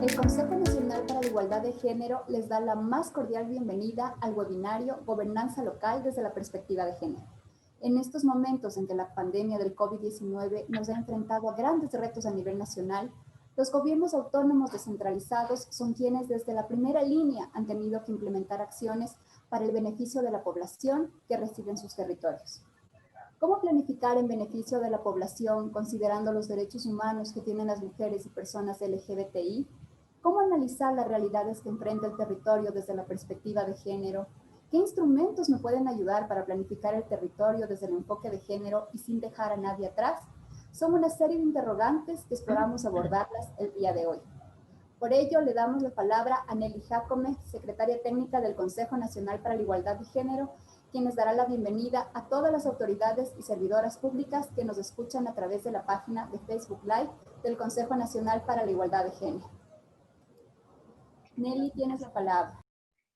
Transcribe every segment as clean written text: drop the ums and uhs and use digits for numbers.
El Consejo Nacional para la Igualdad de Género les da la más cordial bienvenida al webinario Gobernanza Local desde la Perspectiva de Género. En estos momentos en que la pandemia del COVID-19 nos ha enfrentado a grandes retos a nivel nacional, los gobiernos autónomos descentralizados son quienes desde la primera línea han tenido que implementar acciones para el beneficio de la población que reside en sus territorios. ¿Cómo planificar en beneficio de la población considerando los derechos humanos que tienen las mujeres y personas LGBTI? ¿Cómo analizar las realidades que enfrenta el territorio desde la perspectiva de género? ¿Qué instrumentos me pueden ayudar para planificar el territorio desde el enfoque de género y sin dejar a nadie atrás? Son una serie de interrogantes que esperamos abordarlas el día de hoy. Por ello, le damos la palabra a Nelly Jacome, secretaria técnica del Consejo Nacional para la Igualdad de Género, quien les dará la bienvenida a todas las autoridades y servidoras públicas que nos escuchan a través de la página de Facebook Live del Consejo Nacional para la Igualdad de Género. Nelly, tienes la palabra.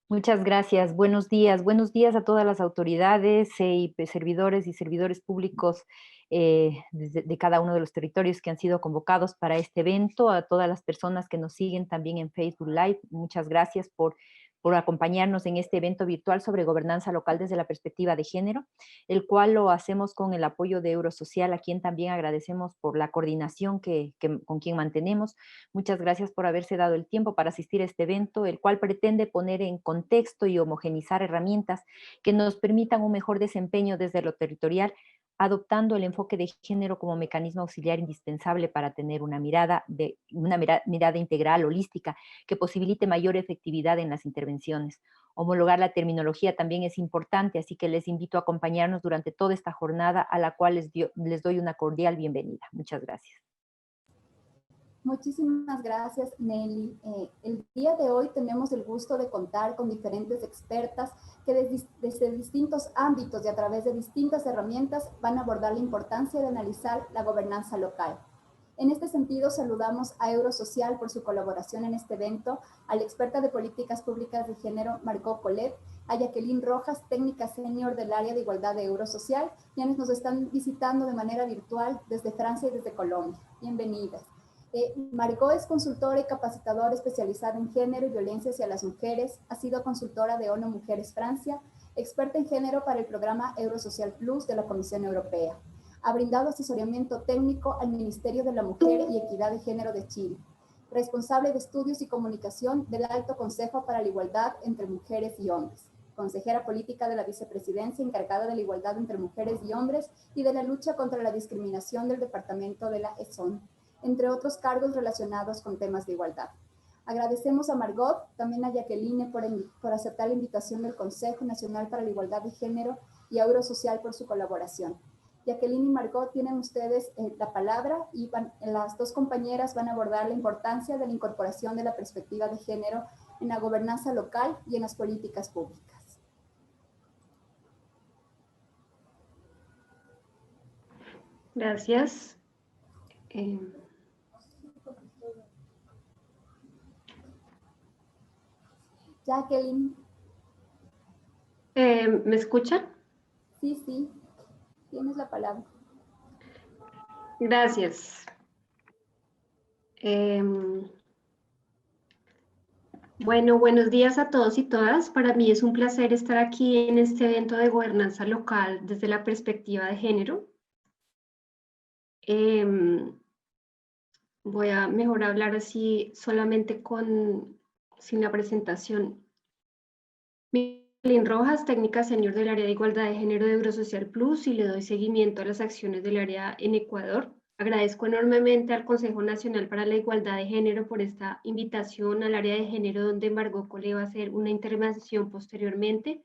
Muchas gracias. Buenos días. Buenos días a todas las autoridades y servidores y servidores públicos de cada uno de los territorios que han sido convocados para este evento, a todas las personas que nos siguen también en Facebook Live. Muchas gracias por acompañarnos en este evento virtual sobre gobernanza local desde la perspectiva de género, el cual lo hacemos con el apoyo de Eurosocial, a quien también agradecemos por la coordinación con quien mantenemos. Muchas gracias por haberse dado el tiempo para asistir a este evento, el cual pretende poner en contexto y homogenizar herramientas que nos permitan un mejor desempeño desde lo territorial, adoptando el enfoque de género como mecanismo auxiliar indispensable para tener una mirada integral, holística, que posibilite mayor efectividad en las intervenciones. Homologar la terminología también es importante, así que les invito a acompañarnos durante toda esta jornada, a la cual les doy una cordial bienvenida. Muchas gracias. Muchísimas gracias, Nelly. El día de hoy tenemos el gusto de contar con diferentes expertas que desde distintos ámbitos y a través de distintas herramientas van a abordar la importancia de analizar la gobernanza local. En este sentido, saludamos a Eurosocial por su colaboración en este evento, a la experta de políticas públicas de género, Margot Collet, a Jacqueline Rojas, técnica senior del área de igualdad de Eurosocial, quienes nos están visitando de manera virtual desde Francia y desde Colombia. Bienvenidas. Margot es consultora y capacitadora especializada en género y violencia hacia las mujeres, ha sido consultora de ONU Mujeres Francia, experta en género para el programa Eurosocial Plus de la Comisión Europea. Ha brindado asesoramiento técnico al Ministerio de la Mujer y Equidad de Género de Chile, responsable de estudios y comunicación del Alto Consejo para la Igualdad entre Mujeres y Hombres, consejera política de la Vicepresidencia encargada de la igualdad entre mujeres y hombres y de la lucha contra la discriminación del Departamento de la ESON, entre otros cargos relacionados con temas de igualdad. Agradecemos a Margot, también a Jacqueline por aceptar la invitación del Consejo Nacional para la Igualdad de Género y a Eurosocial por su colaboración. Jacqueline y Margot, tienen ustedes la palabra y las dos compañeras van a abordar la importancia de la incorporación de la perspectiva de género en la gobernanza local y en las políticas públicas. Gracias. Jacqueline. ¿Me escuchan? Sí, sí, tienes la palabra. Gracias. Bueno, buenos días a todos y todas. Para mí es un placer estar aquí en este evento de gobernanza local desde la perspectiva de género. Voy a mejor hablar así solamente sin la presentación. Jacqueline Rojas, técnica senior del área de igualdad de género de Eurosocial Plus, y le doy seguimiento a las acciones del área en Ecuador. Agradezco enormemente al Consejo Nacional para la Igualdad de Género por esta invitación al área de género, donde Margot Collet va a hacer una intervención posteriormente,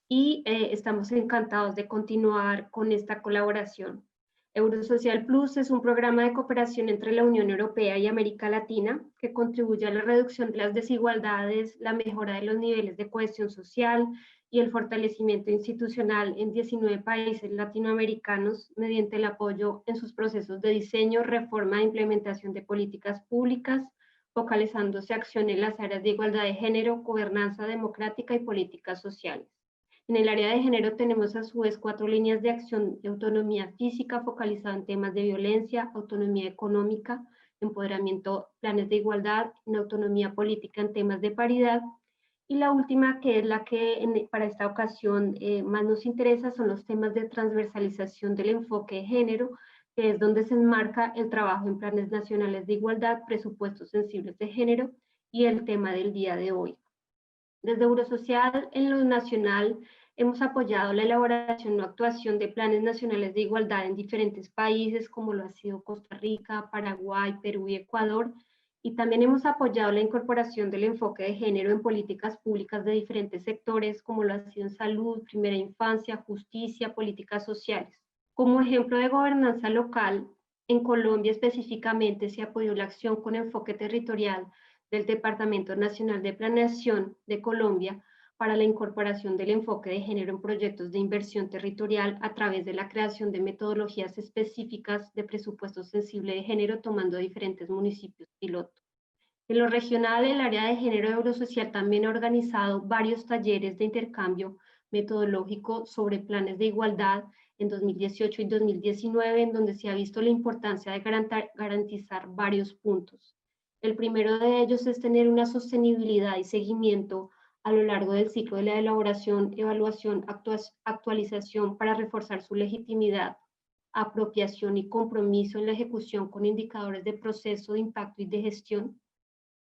y estamos encantados de continuar con esta colaboración. Eurosocial Plus es un programa de cooperación entre la Unión Europea y América Latina que contribuye a la reducción de las desigualdades, la mejora de los niveles de cohesión social y el fortalecimiento institucional en 19 países latinoamericanos mediante el apoyo en sus procesos de diseño, reforma e implementación de políticas públicas, focalizándose acción en las áreas de igualdad de género, gobernanza democrática y políticas sociales. En el área de género tenemos a su vez 4 líneas de acción de autonomía física focalizada en temas de violencia, autonomía económica, empoderamiento, planes de igualdad, en autonomía política en temas de paridad. Y la última, que es la que para esta ocasión más nos interesa, son los temas de transversalización del enfoque de género, que es donde se enmarca el trabajo en planes nacionales de igualdad, presupuestos sensibles de género y el tema del día de hoy. Desde Eurosocial, en lo nacional, hemos apoyado la elaboración o actuación de planes nacionales de igualdad en diferentes países, como lo ha sido Costa Rica, Paraguay, Perú y Ecuador, y también hemos apoyado la incorporación del enfoque de género en políticas públicas de diferentes sectores, como lo ha sido en salud, primera infancia, justicia, políticas sociales. Como ejemplo de gobernanza local, en Colombia específicamente se apoyó la acción con enfoque territorial del Departamento Nacional de Planeación de Colombia para la incorporación del enfoque de género en proyectos de inversión territorial a través de la creación de metodologías específicas de presupuesto sensible de género, tomando diferentes municipios piloto. En lo regional, el área de género de Eurosocial también ha organizado varios talleres de intercambio metodológico sobre planes de igualdad en 2018 y 2019, en donde se ha visto la importancia de garantizar varios puntos. El primero de ellos es tener una sostenibilidad y seguimiento a lo largo del ciclo de la elaboración, evaluación, actualización para reforzar su legitimidad, apropiación y compromiso en la ejecución con indicadores de proceso, de impacto y de gestión.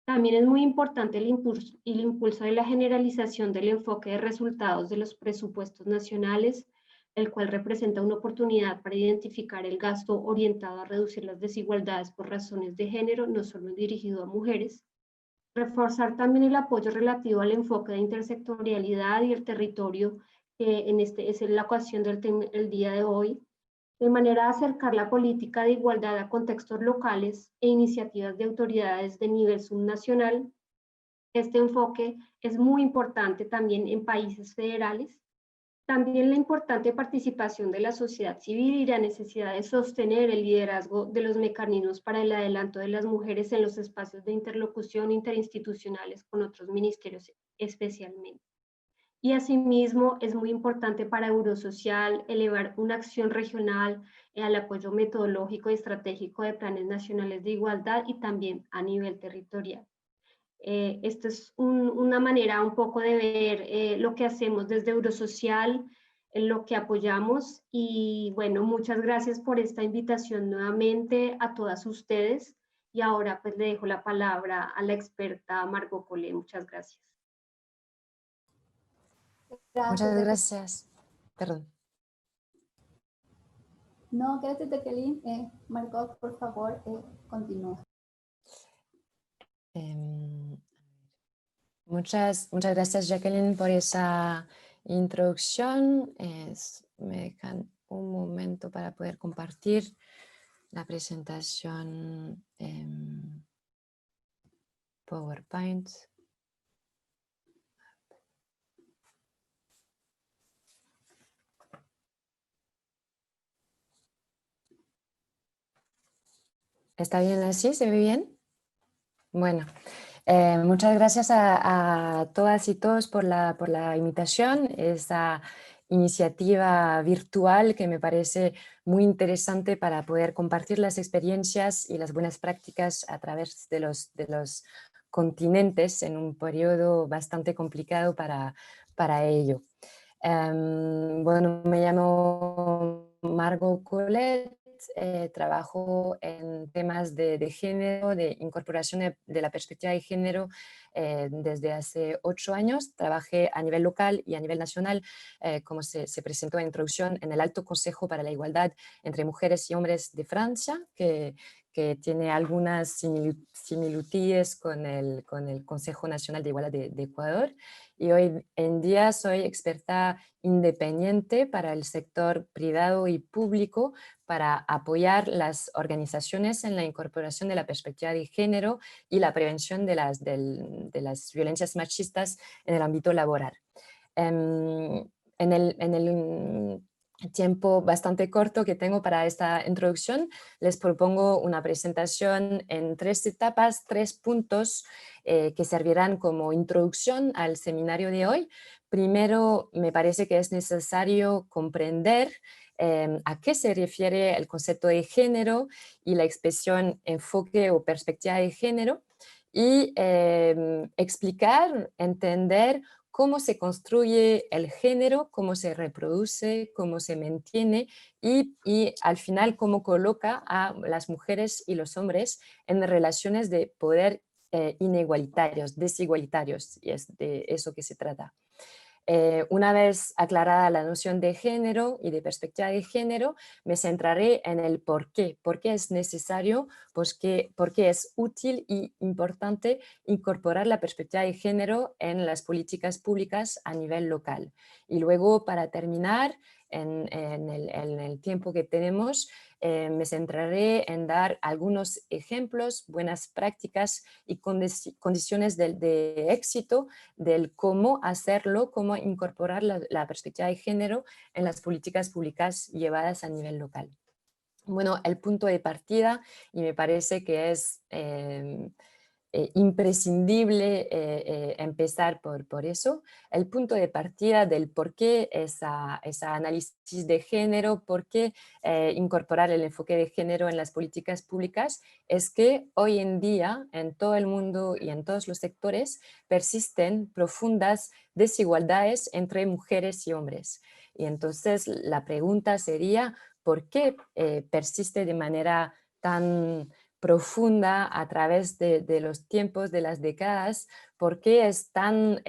También es muy importante el impulso de la generalización del enfoque de resultados de los presupuestos nacionales, el cual representa una oportunidad para identificar el gasto orientado a reducir las desigualdades por razones de género, no solo dirigido a mujeres. Reforzar también el apoyo relativo al enfoque de intersectorialidad y el territorio, que en este es la ocasión del día de hoy, de manera a acercar la política de igualdad a contextos locales e iniciativas de autoridades de nivel subnacional. Este enfoque es muy importante también en países federales. También la importante participación de la sociedad civil y la necesidad de sostener el liderazgo de los mecanismos para el adelanto de las mujeres en los espacios de interlocución interinstitucionales con otros ministerios especialmente. Y asimismo es muy importante para Eurosocial elevar una acción regional al apoyo metodológico y estratégico de planes nacionales de igualdad y también a nivel territorial. Esto es una manera un poco de ver lo que hacemos desde Eurosocial, lo que apoyamos, y bueno, muchas gracias por esta invitación nuevamente a todas ustedes, y ahora pues le dejo la palabra a la experta Margot Collet. Muchas gracias. Muchas gracias. Perdón. No, gracias, Jacqueline. Margot, por favor, continúa. Muchas gracias, Jacqueline, por esa introducción. Me dejan un momento para poder compartir la presentación en PowerPoint. ¿Está bien así? ¿Se ve bien? Bueno. Muchas gracias a todas y todos por la invitación, esta iniciativa virtual que me parece muy interesante para poder compartir las experiencias y las buenas prácticas a través de los continentes en un periodo bastante complicado para ello. Bueno, me llamo Margot Collet. Trabajo en temas de género, de incorporación de la perspectiva de género desde hace 8 años. Trabajé a nivel local y a nivel nacional, como se presentó en la introducción, en el Alto Consejo para la Igualdad entre Mujeres y Hombres de Francia, que tiene algunas similitudes con el Consejo Nacional de Igualdad de Ecuador. Y hoy en día soy experta independiente para el sector privado y público para apoyar las organizaciones en la incorporación de la perspectiva de género y la prevención de las violencias machistas en el ámbito laboral. En el tiempo bastante corto que tengo para esta introducción, les propongo una presentación en 3 etapas, 3 puntos que servirán como introducción al seminario de hoy. Primero, me parece que es necesario comprender a qué se refiere el concepto de género y la expresión enfoque o perspectiva de género, y explicar, entender cómo se construye el género, cómo se reproduce, cómo se mantiene y al final cómo coloca a las mujeres y los hombres en relaciones de poder inigualitarios, desigualitarios, y es de eso que se trata. Una vez aclarada la noción de género y de perspectiva de género, me centraré en el por qué es necesario, por qué es útil y importante incorporar la perspectiva de género en las políticas públicas a nivel local. Y luego, para terminar, en el tiempo que tenemos, me centraré en dar algunos ejemplos, buenas prácticas y condiciones de éxito del cómo hacerlo, cómo incorporar la perspectiva de género en las políticas públicas llevadas a nivel local. Bueno, el punto de partida, y me parece que es imprescindible empezar por eso, el punto de partida del por qué esa análisis de género, por qué incorporar el enfoque de género en las políticas públicas, es que hoy en día en todo el mundo y en todos los sectores persisten profundas desigualdades entre mujeres y hombres. Y entonces la pregunta sería, ¿por qué persiste de manera tan profunda a través de los tiempos, de las décadas? ¿Por qué es tan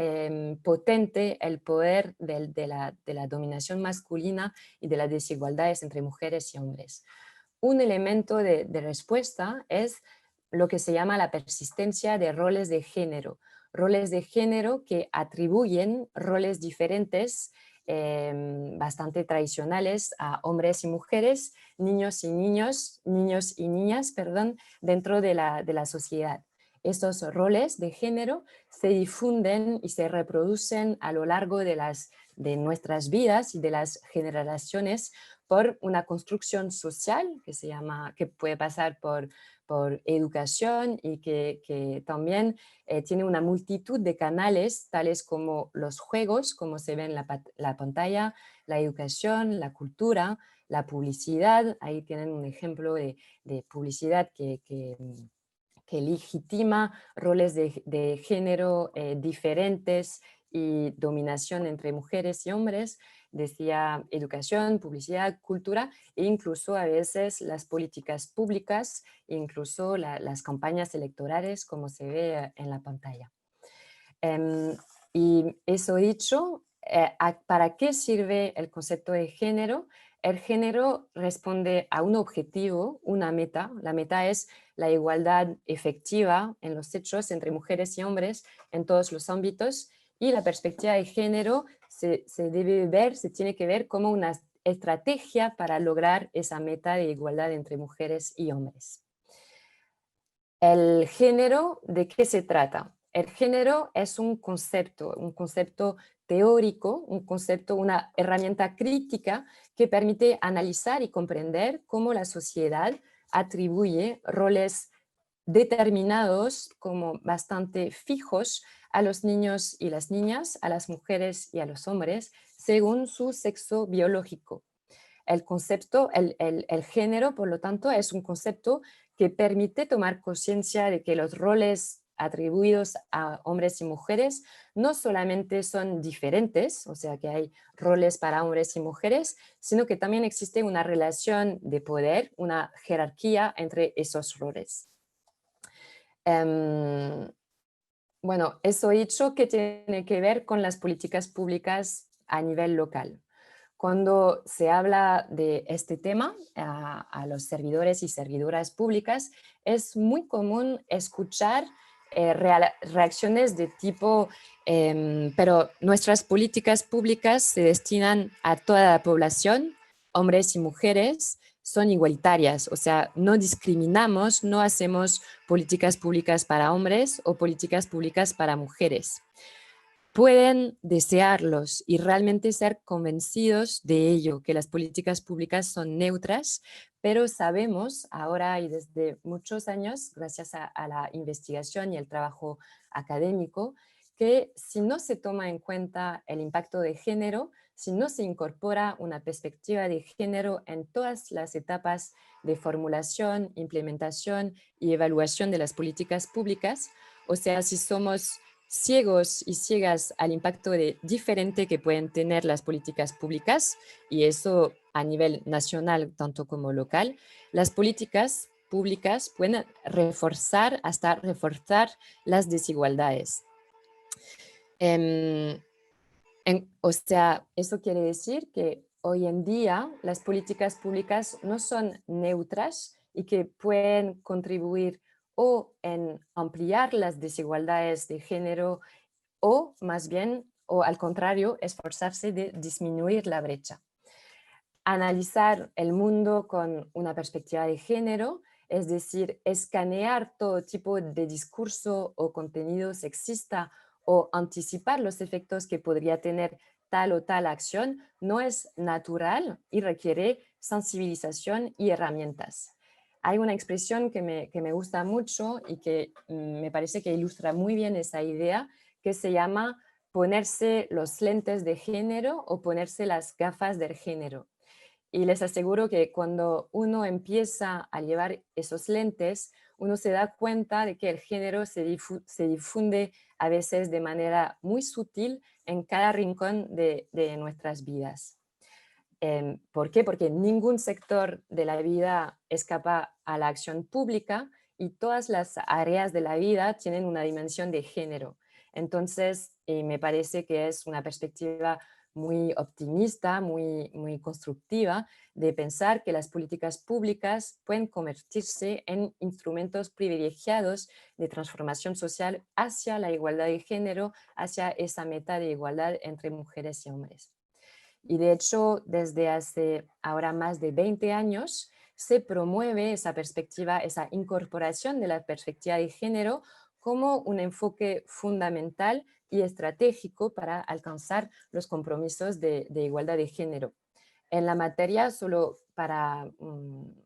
potente el poder de la dominación masculina y de las desigualdades entre mujeres y hombres? Un elemento de respuesta es lo que se llama la persistencia de roles de género que atribuyen roles diferentes, bastante tradicionales a hombres y mujeres, niños y niñas, perdón, dentro de la sociedad. Estos roles de género se difunden y se reproducen a lo largo de nuestras vidas y de las generaciones por una construcción social que puede pasar por educación y que también tiene una multitud de canales, tales como los juegos, como se ve en la pantalla, la educación, la cultura, la publicidad. Ahí tienen un ejemplo de publicidad que legitima roles de género diferentes y dominación entre mujeres y hombres. Decía educación, publicidad, cultura e incluso a veces las políticas públicas, incluso las campañas electorales, como se ve en la pantalla. Y eso dicho, ¿para qué sirve el concepto de género? El género responde a un objetivo, una meta. La meta es la igualdad efectiva en los hechos entre mujeres y hombres en todos los ámbitos, y la perspectiva de género se tiene que ver como una estrategia para lograr esa meta de igualdad entre mujeres y hombres. El género, ¿de qué se trata? El género es un concepto teórico, una herramienta crítica que permite analizar y comprender cómo la sociedad atribuye roles determinados como bastante fijos a los niños y las niñas, a las mujeres y a los hombres, según su sexo biológico. El género, por lo tanto, es un concepto que permite tomar conciencia de que los roles atribuidos a hombres y mujeres no solamente son diferentes, o sea que hay roles para hombres y mujeres, sino que también existe una relación de poder, una jerarquía entre esos roles. Bueno, eso dicho, ¿qué tiene que ver con las políticas públicas a nivel local? Cuando se habla de este tema a los servidores y servidoras públicas, es muy común escuchar reacciones de tipo, pero nuestras políticas públicas se destinan a toda la población, hombres y mujeres, son igualitarias, o sea, no discriminamos, no hacemos políticas públicas para hombres o políticas públicas para mujeres. Pueden desearlos y realmente ser convencidos de ello, que las políticas públicas son neutras, pero sabemos ahora y desde muchos años, gracias a la investigación y el trabajo académico, que si no se toma en cuenta el impacto de género, si no se incorpora una perspectiva de género en todas las etapas de formulación, implementación y evaluación de las políticas públicas, o sea, si somos ciegos y ciegas al impacto diferente que pueden tener las políticas públicas, y eso a nivel nacional tanto como local, las políticas públicas pueden hasta reforzar las desigualdades. O sea, eso quiere decir que hoy en día las políticas públicas no son neutras y que pueden contribuir o en ampliar las desigualdades de género o más bien, o al contrario, esforzarse de disminuir la brecha. Analizar el mundo con una perspectiva de género, es decir, escanear todo tipo de discurso o contenido sexista o anticipar los efectos que podría tener tal o tal acción, no es natural y requiere sensibilización y herramientas. Hay una expresión que me gusta mucho y que me parece que ilustra muy bien esa idea, que se llama ponerse los lentes de género o ponerse las gafas del género. Y les aseguro que cuando uno empieza a llevar esos lentes, uno se da cuenta de que el género se difunde a veces de manera muy sutil en cada rincón de nuestras vidas. ¿Por qué? Porque ningún sector de la vida escapa a la acción pública y todas las áreas de la vida tienen una dimensión de género. Entonces, me parece que es una perspectiva muy optimista, muy constructiva, de pensar que las políticas públicas pueden convertirse en instrumentos privilegiados de transformación social hacia la igualdad de género, hacia esa meta de igualdad entre mujeres y hombres. Y de hecho, desde hace ahora más de 20 años, se promueve esa perspectiva, esa incorporación de la perspectiva de género como un enfoque fundamental y estratégico para alcanzar los compromisos de igualdad de género. En la materia, solo para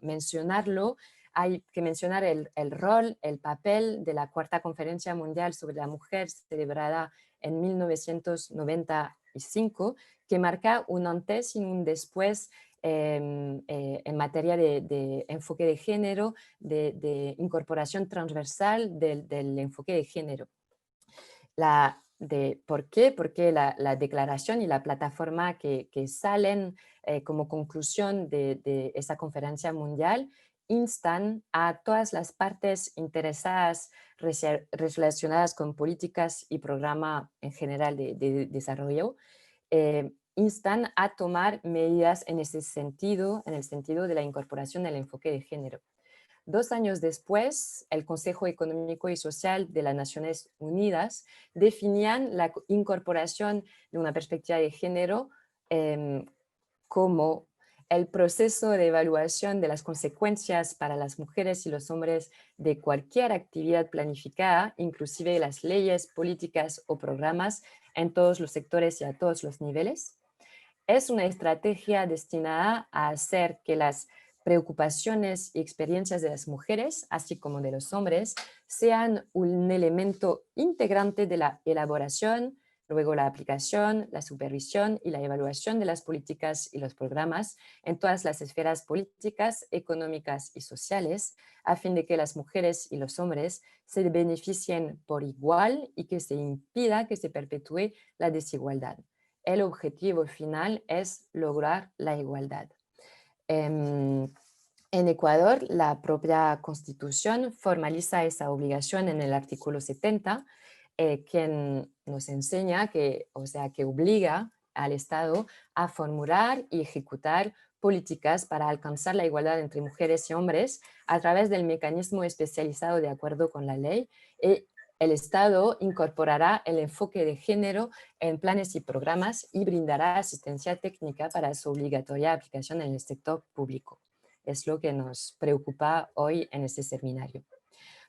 mencionarlo, hay que mencionar el rol, el papel de la Cuarta Conferencia Mundial sobre la Mujer, celebrada en 1995, que marca un antes y un después en materia de enfoque de género, de incorporación transversal del enfoque de género. ¿Por qué? Porque la declaración y la plataforma que salen como conclusión de esa conferencia mundial instan a todas las partes interesadas relacionadas con políticas y programa en general de desarrollo, instan a tomar medidas en ese sentido, en el sentido de la incorporación del enfoque de género. 2 años después, el Consejo Económico y Social de las Naciones Unidas definían la incorporación de una perspectiva de género como el proceso de evaluación de las consecuencias para las mujeres y los hombres de cualquier actividad planificada, inclusive las leyes, políticas o programas en todos los sectores y a todos los niveles. Es una estrategia destinada a hacer que las preocupaciones y experiencias de las mujeres, así como de los hombres, sean un elemento integrante de la elaboración, luego la aplicación, la supervisión y la evaluación de las políticas y los programas en todas las esferas políticas, económicas y sociales, a fin de que las mujeres y los hombres se beneficien por igual y que se impida que se perpetúe la desigualdad. El objetivo final es lograr la igualdad. En Ecuador, la propia Constitución formaliza esa obligación en el artículo 70, quien nos enseña que obliga al Estado a formular y ejecutar políticas para alcanzar la igualdad entre mujeres y hombres a través del mecanismo especializado de acuerdo con la ley. El Estado incorporará el enfoque de género en planes y programas y brindará asistencia técnica para su obligatoria aplicación en el sector público. Es lo que nos preocupa hoy en este seminario.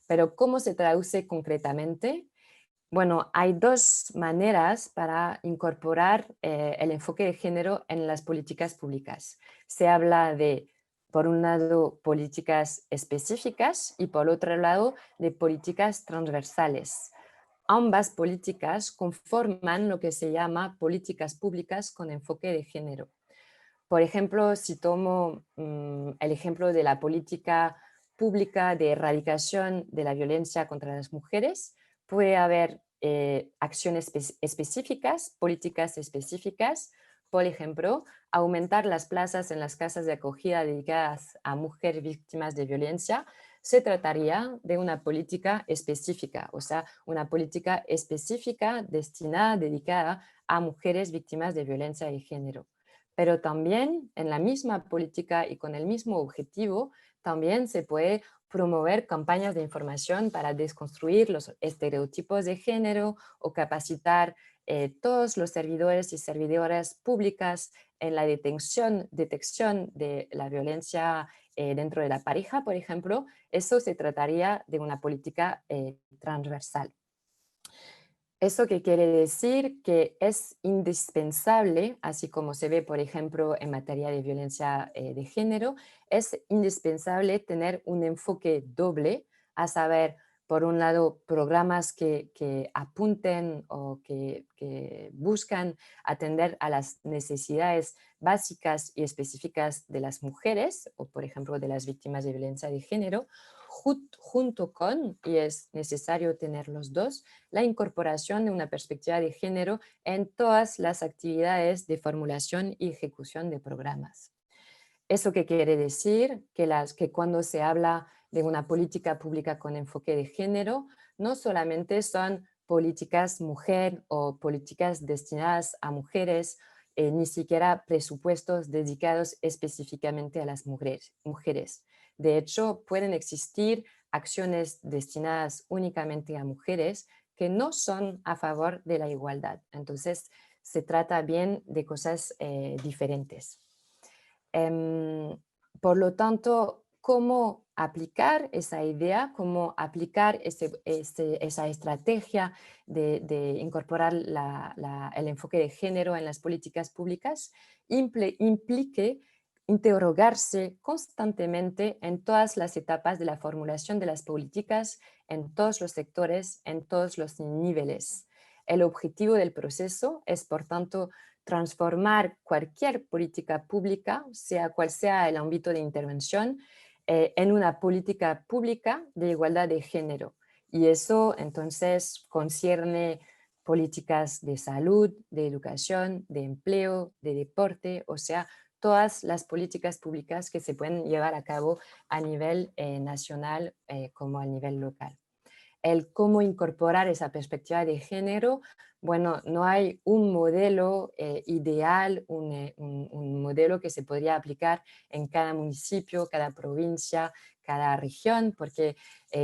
Pero ¿cómo se traduce concretamente? Bueno, hay 2 maneras para incorporar el enfoque de género en las políticas públicas. Se habla de, por un lado, políticas específicas y por otro lado, de políticas transversales. ambas políticas conforman lo que se llama políticas públicas con enfoque de género. Por ejemplo, si tomo el ejemplo de la política pública de erradicación de la violencia contra las mujeres, puede haber acciones específicas, políticas específicas. Por ejemplo, aumentar las plazas en las casas de acogida dedicadas a mujeres víctimas de violencia. Se trataría de una política específica, o sea, una política específica destinada, dedicada a mujeres víctimas de violencia de género. Pero también en la misma política y con el mismo objetivo, también se puede promover campañas de información para desconstruir los estereotipos de género o capacitar todos los servidores y servidoras públicas en la detección de la violencia dentro de la pareja, por ejemplo. Eso se trataría de una política transversal. ¿Eso qué quiere decir? Que es indispensable, así como se ve, por ejemplo, en materia de violencia de género, es indispensable tener un enfoque doble, a saber, por un lado, programas que apunten o que buscan atender a las necesidades básicas y específicas de las mujeres, o por ejemplo, de las víctimas de violencia de género, junto con, y es necesario tener los dos, la incorporación de una perspectiva de género en todas las actividades de formulación y ejecución de programas. ¿Eso qué quiere decir? Que cuando se habla de una política pública con enfoque de género, no solamente son políticas mujer o políticas destinadas a mujeres, ni siquiera presupuestos dedicados específicamente a las mujeres. De hecho, pueden existir acciones destinadas únicamente a mujeres que no son a favor de la igualdad. Entonces, se trata bien de cosas diferentes. Por lo tanto, ¿cómo aplicar esa idea? ¿Cómo aplicar esa estrategia de incorporar el enfoque de género en las políticas públicas? Implique interrogarse constantemente en todas las etapas de la formulación de las políticas, en todos los sectores, en todos los niveles. El objetivo del proceso es, por tanto, transformar cualquier política pública, sea cual sea el ámbito de intervención, en una política pública de igualdad de género. Y eso entonces concierne políticas de salud, de educación, de empleo, de deporte, o sea, todas las políticas públicas que se pueden llevar a cabo a nivel nacional como a nivel local. El cómo incorporar esa perspectiva de género, bueno, no hay un modelo ideal, un modelo que se podría aplicar en cada municipio, cada provincia, cada región, porque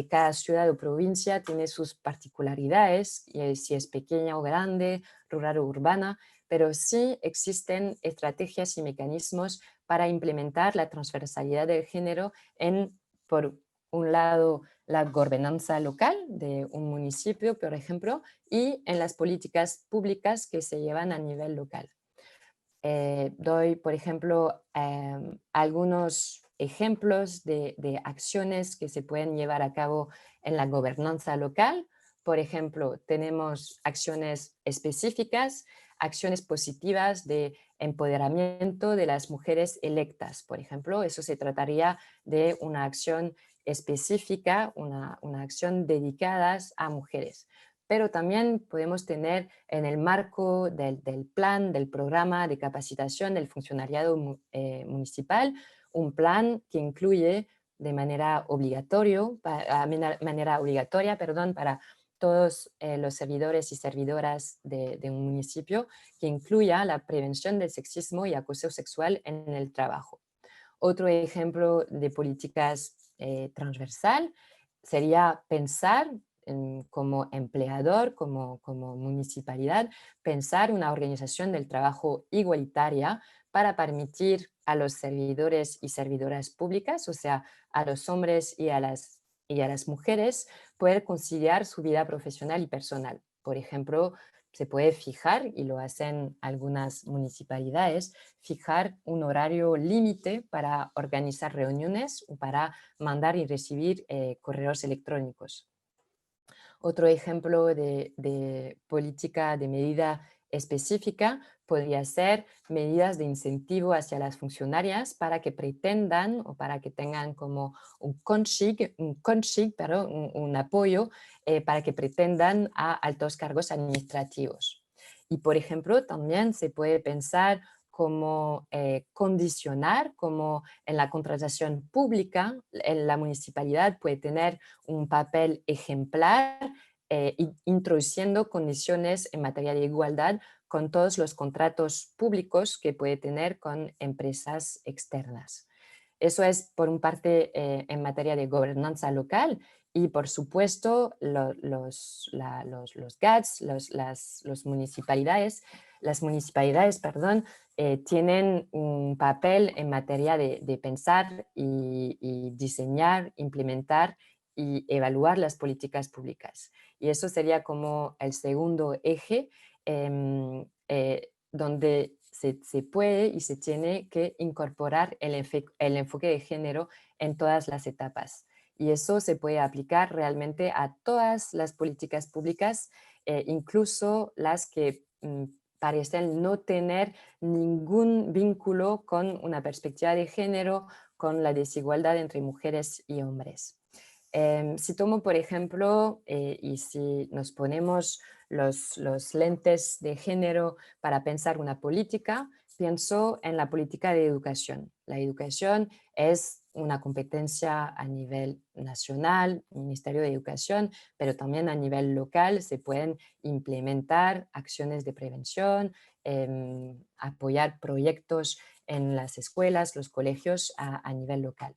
cada ciudad o provincia tiene sus particularidades, si es pequeña o grande, rural o urbana, pero sí existen estrategias y mecanismos para implementar la transversalidad del género en, por un lado, la gobernanza local de un municipio, por ejemplo, y en las políticas públicas que se llevan a nivel local. Doy, por ejemplo, algunos ejemplos de acciones que se pueden llevar a cabo en la gobernanza local. Por ejemplo, tenemos acciones específicas, acciones positivas de empoderamiento de las mujeres electas. Por ejemplo, eso se trataría de una acción específica, una acción dedicada a mujeres. Pero también podemos tener en el marco del plan, del programa de capacitación del funcionariado municipal, un plan que incluye de manera obligatoria, para todos los servidores y servidoras de un municipio, que incluya la prevención del sexismo y acoso sexual en el trabajo. Otro ejemplo de políticas transversal sería pensar como empleador, como municipalidad, pensar una organización del trabajo igualitaria para permitir a los servidores y servidoras públicas, o sea, a los hombres y a las mujeres, poder conciliar su vida profesional y personal. Por ejemplo, se puede fijar, y lo hacen algunas municipalidades, fijar un horario límite para organizar reuniones o para mandar y recibir correos electrónicos. Otro ejemplo de política de medida específica podría ser medidas de incentivo hacia las funcionarias para que pretendan o para que tengan como un perdón, un apoyo para que pretendan a altos cargos administrativos. Y por ejemplo, también se puede pensar como condicionar, como en la contratación pública, en la municipalidad puede tener un papel ejemplar introduciendo condiciones en materia de igualdad con todos los contratos públicos que puede tener con empresas externas. Eso es por un parte en materia de gobernanza local y por supuesto los GATS, las municipalidades, perdón, tienen un papel en materia de pensar y diseñar, implementar y evaluar las políticas públicas. Y eso sería como el segundo eje donde se puede y se tiene que incorporar el enfoque de género en todas las etapas. Y eso se puede aplicar realmente a todas las políticas públicas, incluso las que parecen no tener ningún vínculo con una perspectiva de género, con la desigualdad entre mujeres y hombres. Si tomo, por ejemplo, y si nos ponemos los lentes de género para pensar una política, pienso en la política de educación. La educación es una competencia a nivel nacional, Ministerio de Educación, pero también a nivel local se pueden implementar acciones de prevención, apoyar proyectos en las escuelas, los colegios a nivel local.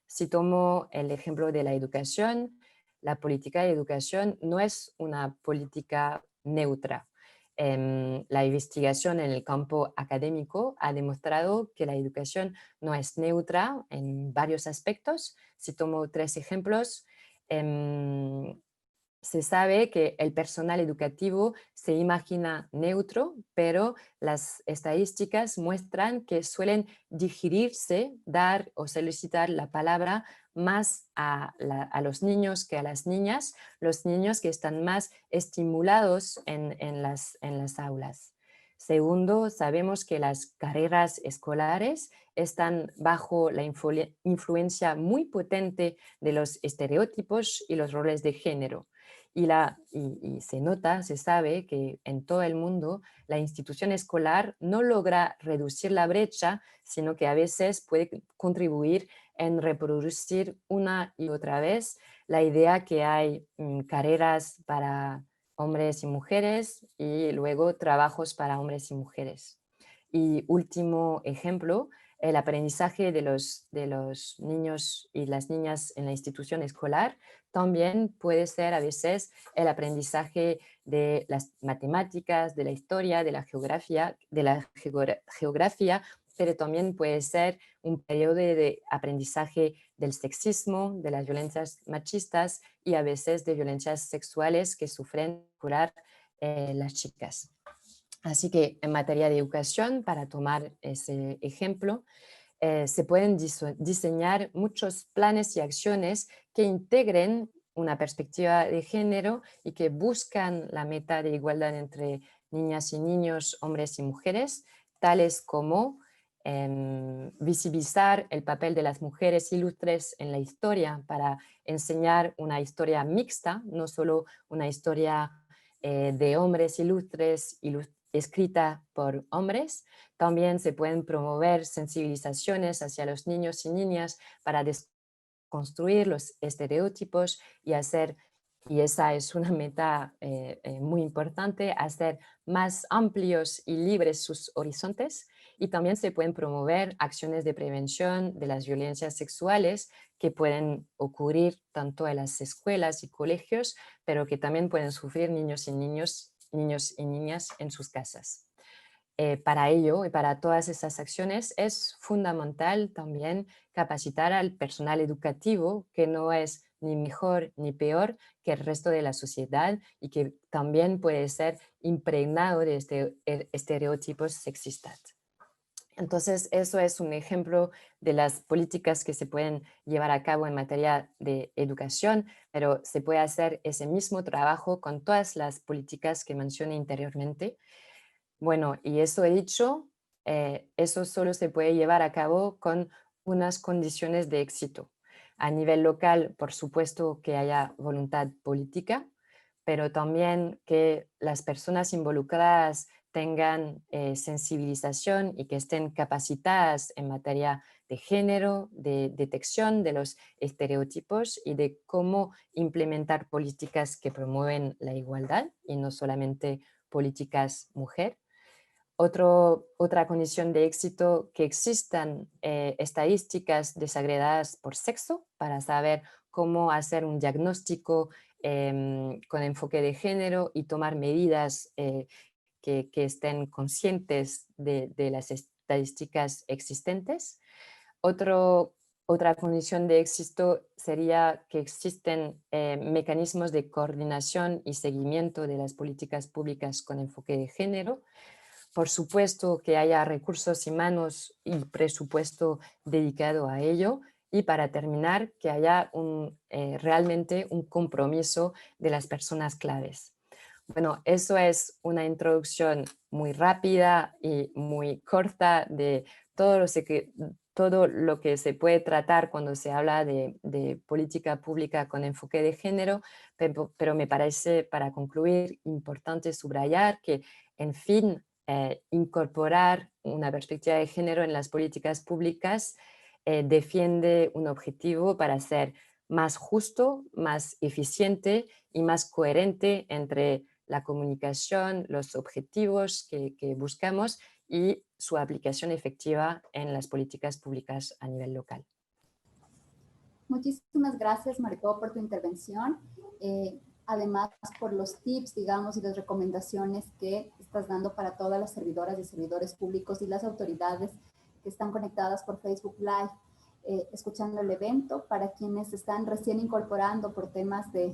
Si tomo el ejemplo de la educación, la política de educación no es una política neutra. La investigación en el campo académico ha demostrado que la educación no es neutra en varios aspectos. Si tomo 3 ejemplos, se sabe que el personal educativo se imagina neutro, pero las estadísticas muestran que suelen digerirse, dar o solicitar la palabra más a los niños que a las niñas, los niños que están más estimulados en las aulas. Segundo, sabemos que las carreras escolares están bajo la influencia muy potente de los estereotipos y los roles de género. Y se nota, se sabe que en todo el mundo la institución escolar no logra reducir la brecha, sino que a veces puede contribuir en reproducir una y otra vez la idea que hay carreras para hombres y mujeres y luego trabajos para hombres y mujeres. Y último ejemplo, el aprendizaje de los niños y las niñas en la institución escolar también puede ser a veces el aprendizaje de las matemáticas, de la historia, de la geografía, pero también puede ser un periodo de aprendizaje del sexismo, de las violencias machistas y a veces de violencias sexuales que sufren las chicas. Así que en materia de educación, para tomar ese ejemplo, se pueden diseñar muchos planes y acciones que integren una perspectiva de género y que buscan la meta de igualdad entre niñas y niños, hombres y mujeres, tales como visibilizar el papel de las mujeres ilustres en la historia para enseñar una historia mixta, no solo una historia de hombres ilustres escrita por hombres. También se pueden promover sensibilizaciones hacia los niños y niñas para desconstruir los estereotipos y esa es una meta muy importante, hacer más amplios y libres sus horizontes. Y también se pueden promover acciones de prevención de las violencias sexuales que pueden ocurrir tanto en las escuelas y colegios, pero que también pueden sufrir niños y niñas en sus casas. Para ello y para todas esas acciones es fundamental también capacitar al personal educativo, que no es ni mejor ni peor que el resto de la sociedad y que también puede ser impregnado de estereotipos sexistas. Entonces, eso es un ejemplo de las políticas que se pueden llevar a cabo en materia de educación, pero se puede hacer ese mismo trabajo con todas las políticas que mencioné anteriormente. Bueno, y eso he dicho, eso solo se puede llevar a cabo con unas condiciones de éxito. A nivel local, por supuesto que haya voluntad política, pero también que las personas involucradas tengan sensibilización y que estén capacitadas en materia de género, de detección de los estereotipos y de cómo implementar políticas que promueven la igualdad y no solamente políticas mujer. Otra condición de éxito, que existan estadísticas desagregadas por sexo para saber cómo hacer un diagnóstico con enfoque de género y tomar medidas que estén conscientes de las estadísticas existentes. Otra condición de éxito sería que existen mecanismos de coordinación y seguimiento de las políticas públicas con enfoque de género. Por supuesto que haya recursos humanos y presupuesto dedicado a ello. Y para terminar, que haya realmente un compromiso de las personas claves. Bueno, eso es una introducción muy rápida y muy corta de todo lo que se puede tratar cuando se habla de política pública con enfoque de género, pero me parece, para concluir, importante subrayar que, en fin, incorporar una perspectiva de género en las políticas públicas defiende un objetivo para ser más justo, más eficiente y más coherente entre la comunicación, los objetivos que buscamos y su aplicación efectiva en las políticas públicas a nivel local. Muchísimas gracias, Margot, por tu intervención. Además, por los tips, digamos, y las recomendaciones que estás dando para todas las servidoras y servidores públicos y las autoridades que están conectadas por Facebook Live, escuchando el evento. Para quienes están recién incorporando por temas de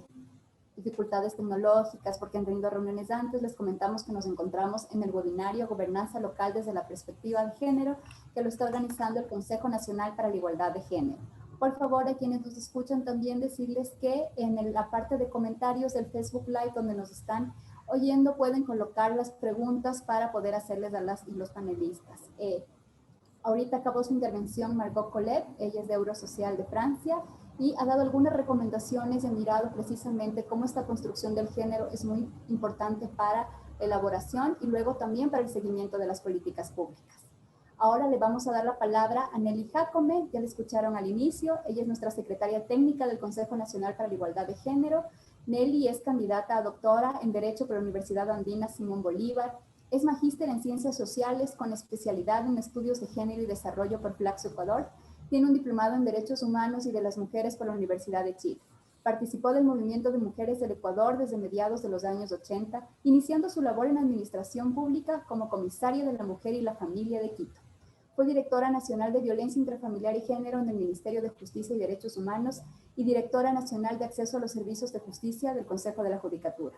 dificultades tecnológicas, porque han tenido reuniones antes, les comentamos que nos encontramos en el webinario Gobernanza Local desde la Perspectiva de Género, que lo está organizando el Consejo Nacional para la Igualdad de Género. Por favor, a quienes nos escuchan también decirles que en la parte de comentarios del Facebook Live donde nos están oyendo pueden colocar las preguntas para poder hacerles a las y los panelistas. Ahorita acabó su intervención Margot Collet, ella es de Eurosocial de Francia, y ha dado algunas recomendaciones y ha mirado precisamente cómo esta construcción del género es muy importante para la elaboración y luego también para el seguimiento de las políticas públicas. Ahora le vamos a dar la palabra a Nelly Jacome, ya la escucharon al inicio, ella es nuestra secretaria técnica del Consejo Nacional para la Igualdad de Género. Nelly es candidata a doctora en Derecho por la Universidad Andina Simón Bolívar, es magíster en Ciencias Sociales con especialidad en Estudios de Género y Desarrollo por Flaxo Ecuador. Tiene un diplomado en Derechos Humanos y de las Mujeres por la Universidad de Chile. Participó del movimiento de mujeres del Ecuador desde mediados de los años 80, iniciando su labor en administración pública como comisaria de la Mujer y la Familia de Quito. Fue directora nacional de Violencia Intrafamiliar y Género en el Ministerio de Justicia y Derechos Humanos y directora nacional de Acceso a los Servicios de Justicia del Consejo de la Judicatura.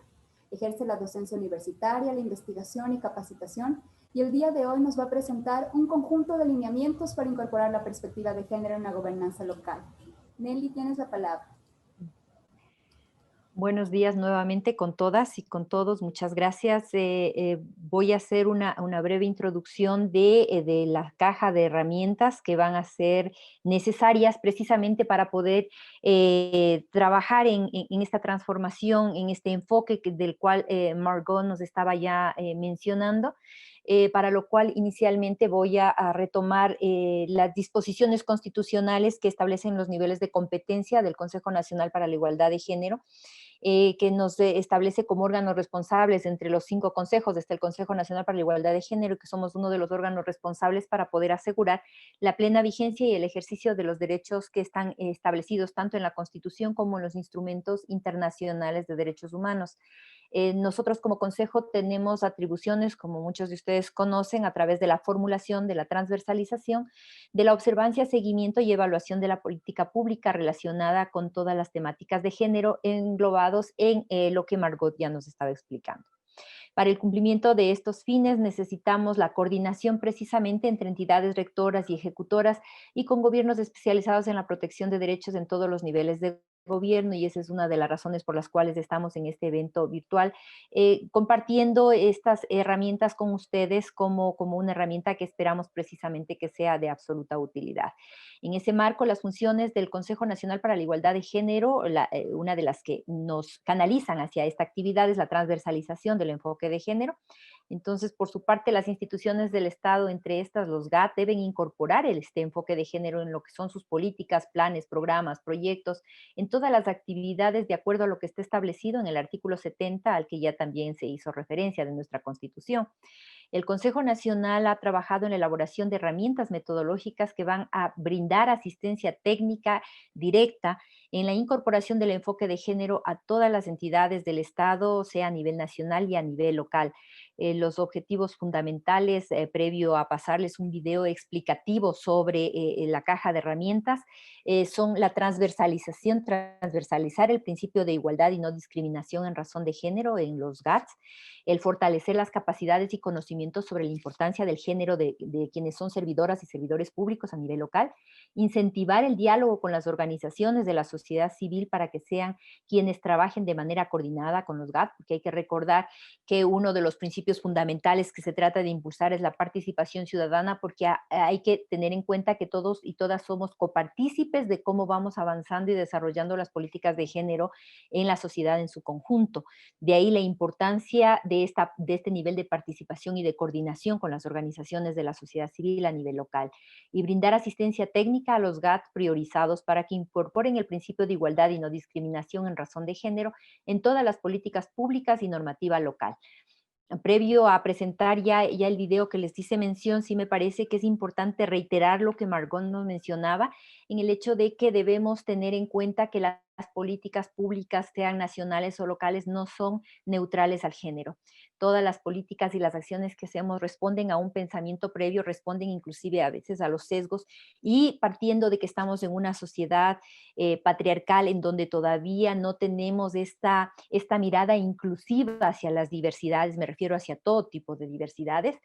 Ejerce la docencia universitaria, la investigación y capacitación, y el día de hoy nos va a presentar un conjunto de lineamientos para incorporar la perspectiva de género en la gobernanza local. Nelly, tienes la palabra. Buenos días nuevamente con todas y con todos. Muchas gracias. Voy a hacer una breve introducción de la caja de herramientas que van a ser necesarias precisamente para poder trabajar en esta transformación, en este enfoque del cual Margot nos estaba ya mencionando. Para lo cual inicialmente voy a retomar las disposiciones constitucionales que establecen los niveles de competencia del Consejo Nacional para la Igualdad de Género, que nos establece como órganos responsables entre los 5 consejos, desde el Consejo Nacional para la Igualdad de Género, que somos uno de los órganos responsables para poder asegurar la plena vigencia y el ejercicio de los derechos que están establecidos tanto en la Constitución como en los instrumentos internacionales de derechos humanos. Nosotros como Consejo tenemos atribuciones, como muchos de ustedes conocen, a través de la formulación, de la transversalización, de la observancia, seguimiento y evaluación de la política pública relacionada con todas las temáticas de género englobados en lo que Margot ya nos estaba explicando. Para el cumplimiento de estos fines necesitamos la coordinación precisamente entre entidades rectoras y ejecutoras y con gobiernos especializados en la protección de derechos en todos los niveles de gobierno, y esa es una de las razones por las cuales estamos en este evento virtual, compartiendo estas herramientas con ustedes como una herramienta que esperamos precisamente que sea de absoluta utilidad. En ese marco, las funciones del Consejo Nacional para la Igualdad de Género, una de las que nos canalizan hacia esta actividad es la transversalización del enfoque de género. Entonces, por su parte, las instituciones del Estado, entre estas los GAT, deben incorporar este enfoque de género en lo que son sus políticas, planes, programas, proyectos, en todas las actividades de acuerdo a lo que está establecido en el artículo 70, al que ya también se hizo referencia de nuestra Constitución. El Consejo Nacional ha trabajado en la elaboración de herramientas metodológicas que van a brindar asistencia técnica directa en la incorporación del enfoque de género a todas las entidades del Estado, sea a nivel nacional y a nivel local. Los objetivos fundamentales, previo a pasarles un video explicativo sobre la caja de herramientas, son la transversalizar el principio de igualdad y no discriminación en razón de género en los GATS, el fortalecer las capacidades y conocimientos sobre la importancia del género de quienes son servidoras y servidores públicos a nivel local, incentivar el diálogo con las organizaciones de la sociedad civil para que sean quienes trabajen de manera coordinada con los GAT, porque hay que recordar que uno de los principios fundamentales que se trata de impulsar es la participación ciudadana, porque hay que tener en cuenta que todos y todas somos copartícipes de cómo vamos avanzando y desarrollando las políticas de género en la sociedad en su conjunto. De ahí la importancia de este nivel de participación y de coordinación con las organizaciones de la sociedad civil a nivel local, y brindar asistencia técnica a los GAT priorizados para que incorporen el principio de igualdad y no discriminación en razón de género en todas las políticas públicas y normativa local. Previo a presentar ya el video que les hice mención, sí me parece que es importante reiterar lo que Margot nos mencionaba, en el hecho de que debemos tener en cuenta que las políticas públicas, sean nacionales o locales, no son neutrales al género. Todas las políticas y las acciones que hacemos responden a un pensamiento previo, responden inclusive a veces a los sesgos, y partiendo de que estamos en una sociedad patriarcal en donde todavía no tenemos esta mirada inclusiva hacia las diversidades, me refiero hacia todo tipo de diversidades,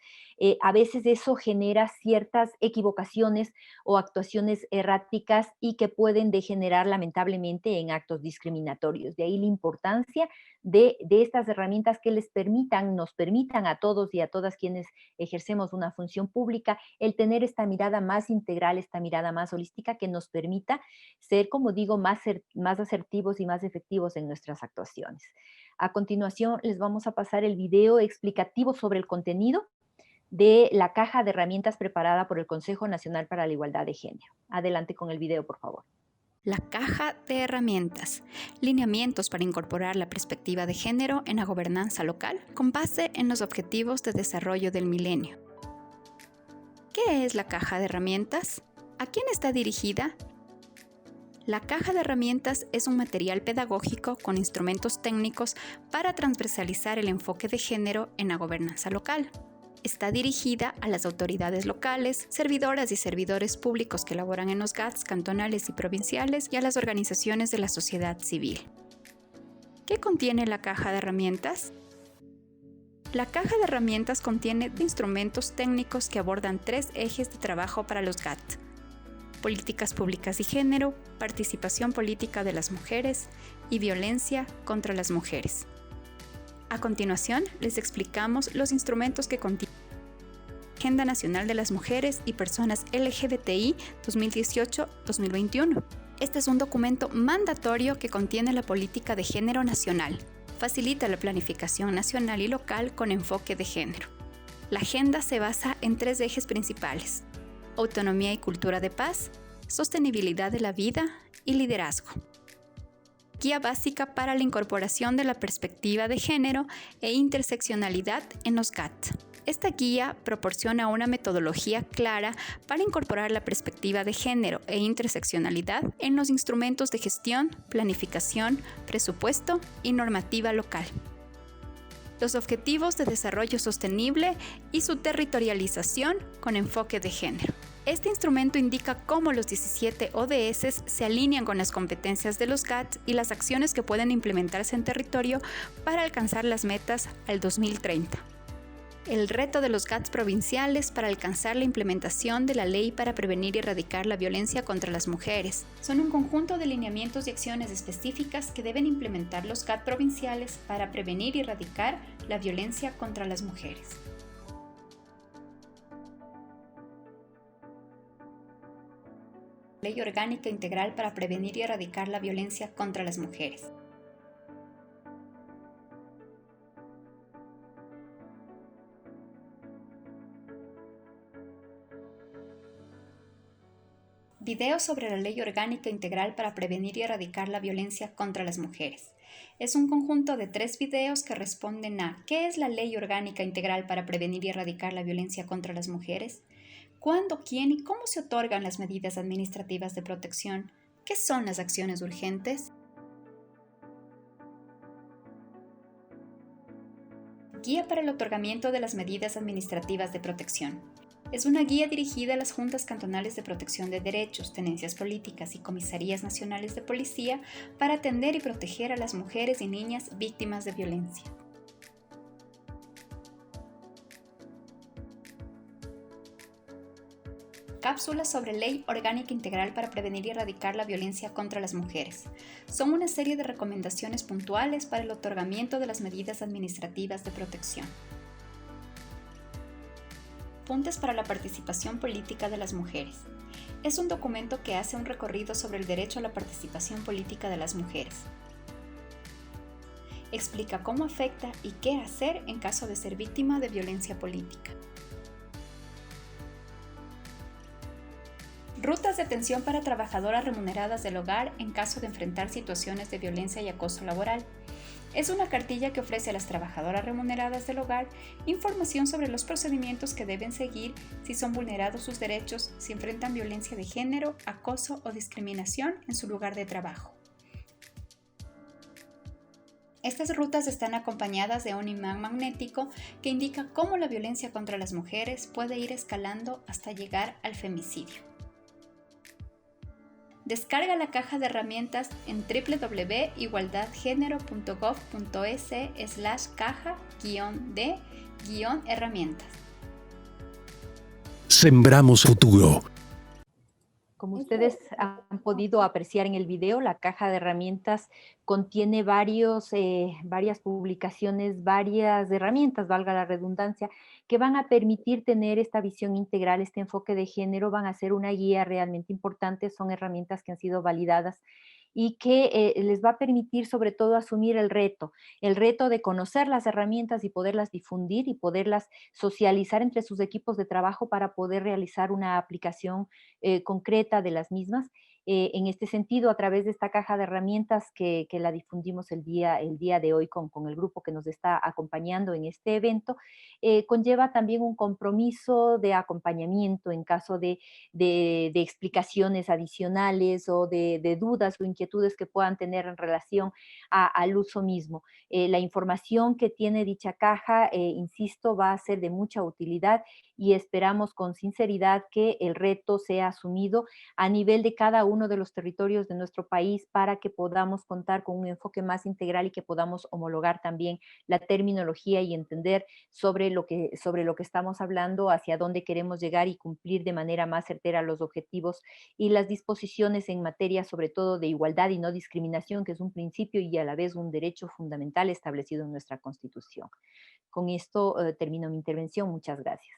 a veces eso genera ciertas equivocaciones o actuaciones erráticas y que pueden degenerar lamentablemente en actos discriminatorios. De ahí la importancia de estas herramientas que nos permitan a todos y a todas quienes ejercemos una función pública el tener esta mirada más integral, esta mirada más holística que nos permita ser, como digo, más asertivos y más efectivos en nuestras actuaciones. A continuación les vamos a pasar el video explicativo sobre el contenido de la caja de herramientas preparada por el Consejo Nacional para la Igualdad de Género. Adelante con el video, por favor. La caja de herramientas, lineamientos para incorporar la perspectiva de género en la gobernanza local con base en los objetivos de desarrollo del milenio. ¿Qué es la caja de herramientas? ¿A quién está dirigida? La caja de herramientas es un material pedagógico con instrumentos técnicos para transversalizar el enfoque de género en la gobernanza local. Está dirigida a las autoridades locales, servidoras y servidores públicos que laboran en los GATS cantonales y provinciales, y a las organizaciones de la sociedad civil. ¿Qué contiene la caja de herramientas? La caja de herramientas contiene instrumentos técnicos que abordan 3 ejes de trabajo para los GAT: políticas públicas y género, participación política de las mujeres y violencia contra las mujeres. A continuación, les explicamos los instrumentos que contiene la Agenda Nacional de las Mujeres y Personas LGBTI 2018-2021. Este es un documento mandatorio que contiene la política de género nacional. Facilita la planificación nacional y local con enfoque de género. La agenda se basa en 3 ejes principales: autonomía y cultura de paz, sostenibilidad de la vida y liderazgo. Guía básica para la incorporación de la perspectiva de género e interseccionalidad en los GAT. Esta guía proporciona una metodología clara para incorporar la perspectiva de género e interseccionalidad en los instrumentos de gestión, planificación, presupuesto y normativa local. Los objetivos de desarrollo sostenible y su territorialización con enfoque de género. Este instrumento indica cómo los 17 ODS se alinean con las competencias de los GATS y las acciones que pueden implementarse en territorio para alcanzar las metas al 2030. El reto de los GATS provinciales para alcanzar la implementación de la Ley para prevenir y erradicar la violencia contra las mujeres. Son un conjunto de lineamientos y acciones específicas que deben implementar los GATS provinciales para prevenir y erradicar la violencia contra las mujeres. Ley Orgánica Integral para prevenir y erradicar la violencia contra las mujeres. Video sobre la Ley Orgánica Integral para prevenir y erradicar la violencia contra las mujeres. Es un conjunto de 3 videos que responden a ¿qué es la Ley Orgánica Integral para prevenir y erradicar la violencia contra las mujeres? ¿Cuándo, quién y cómo se otorgan las medidas administrativas de protección? ¿Qué son las acciones urgentes? Guía para el otorgamiento de las medidas administrativas de protección. Es una guía dirigida a las Juntas Cantonales de Protección de Derechos, Tenencias Políticas y Comisarías Nacionales de Policía para atender y proteger a las mujeres y niñas víctimas de violencia. Cápsulas sobre Ley Orgánica Integral para prevenir y erradicar la violencia contra las mujeres. Son una serie de recomendaciones puntuales para el otorgamiento de las medidas administrativas de protección. Apuntes para la participación política de las mujeres. Es un documento que hace un recorrido sobre el derecho a la participación política de las mujeres. Explica cómo afecta y qué hacer en caso de ser víctima de violencia política. Rutas de atención para trabajadoras remuneradas del hogar en caso de enfrentar situaciones de violencia y acoso laboral. Es una cartilla que ofrece a las trabajadoras remuneradas del hogar información sobre los procedimientos que deben seguir si son vulnerados sus derechos, si enfrentan violencia de género, acoso o discriminación en su lugar de trabajo. Estas rutas están acompañadas de un imán magnético que indica cómo la violencia contra las mujeres puede ir escalando hasta llegar al femicidio. Descarga la caja de herramientas en www.igualdadgenero.gov.es/caja-de-herramientas. Sembramos futuro. Como ustedes han podido apreciar en el video, la caja de herramientas contiene varias publicaciones, varias herramientas, valga la redundancia, que van a permitir tener esta visión integral, este enfoque de género, van a ser una guía realmente importante, son herramientas que han sido validadas y que les va a permitir sobre todo asumir el reto de conocer las herramientas y poderlas difundir y poderlas socializar entre sus equipos de trabajo para poder realizar una aplicación concreta de las mismas. En este sentido, a través de esta caja de herramientas que la difundimos el día de hoy con el grupo que nos está acompañando en este evento, conlleva también un compromiso de acompañamiento en caso de explicaciones adicionales o de dudas o inquietudes que puedan tener en relación al uso mismo. La información que tiene dicha caja, insisto, va a ser de mucha utilidad y esperamos con sinceridad que el reto sea asumido a nivel de cada uno de los territorios de nuestro país para que podamos contar con un enfoque más integral y que podamos homologar también la terminología y entender sobre lo que estamos hablando, hacia dónde queremos llegar y cumplir de manera más certera los objetivos y las disposiciones en materia sobre todo de igualdad y no discriminación, que es un principio y a la vez un derecho fundamental establecido en nuestra Constitución. Con esto termino mi intervención. Muchas gracias.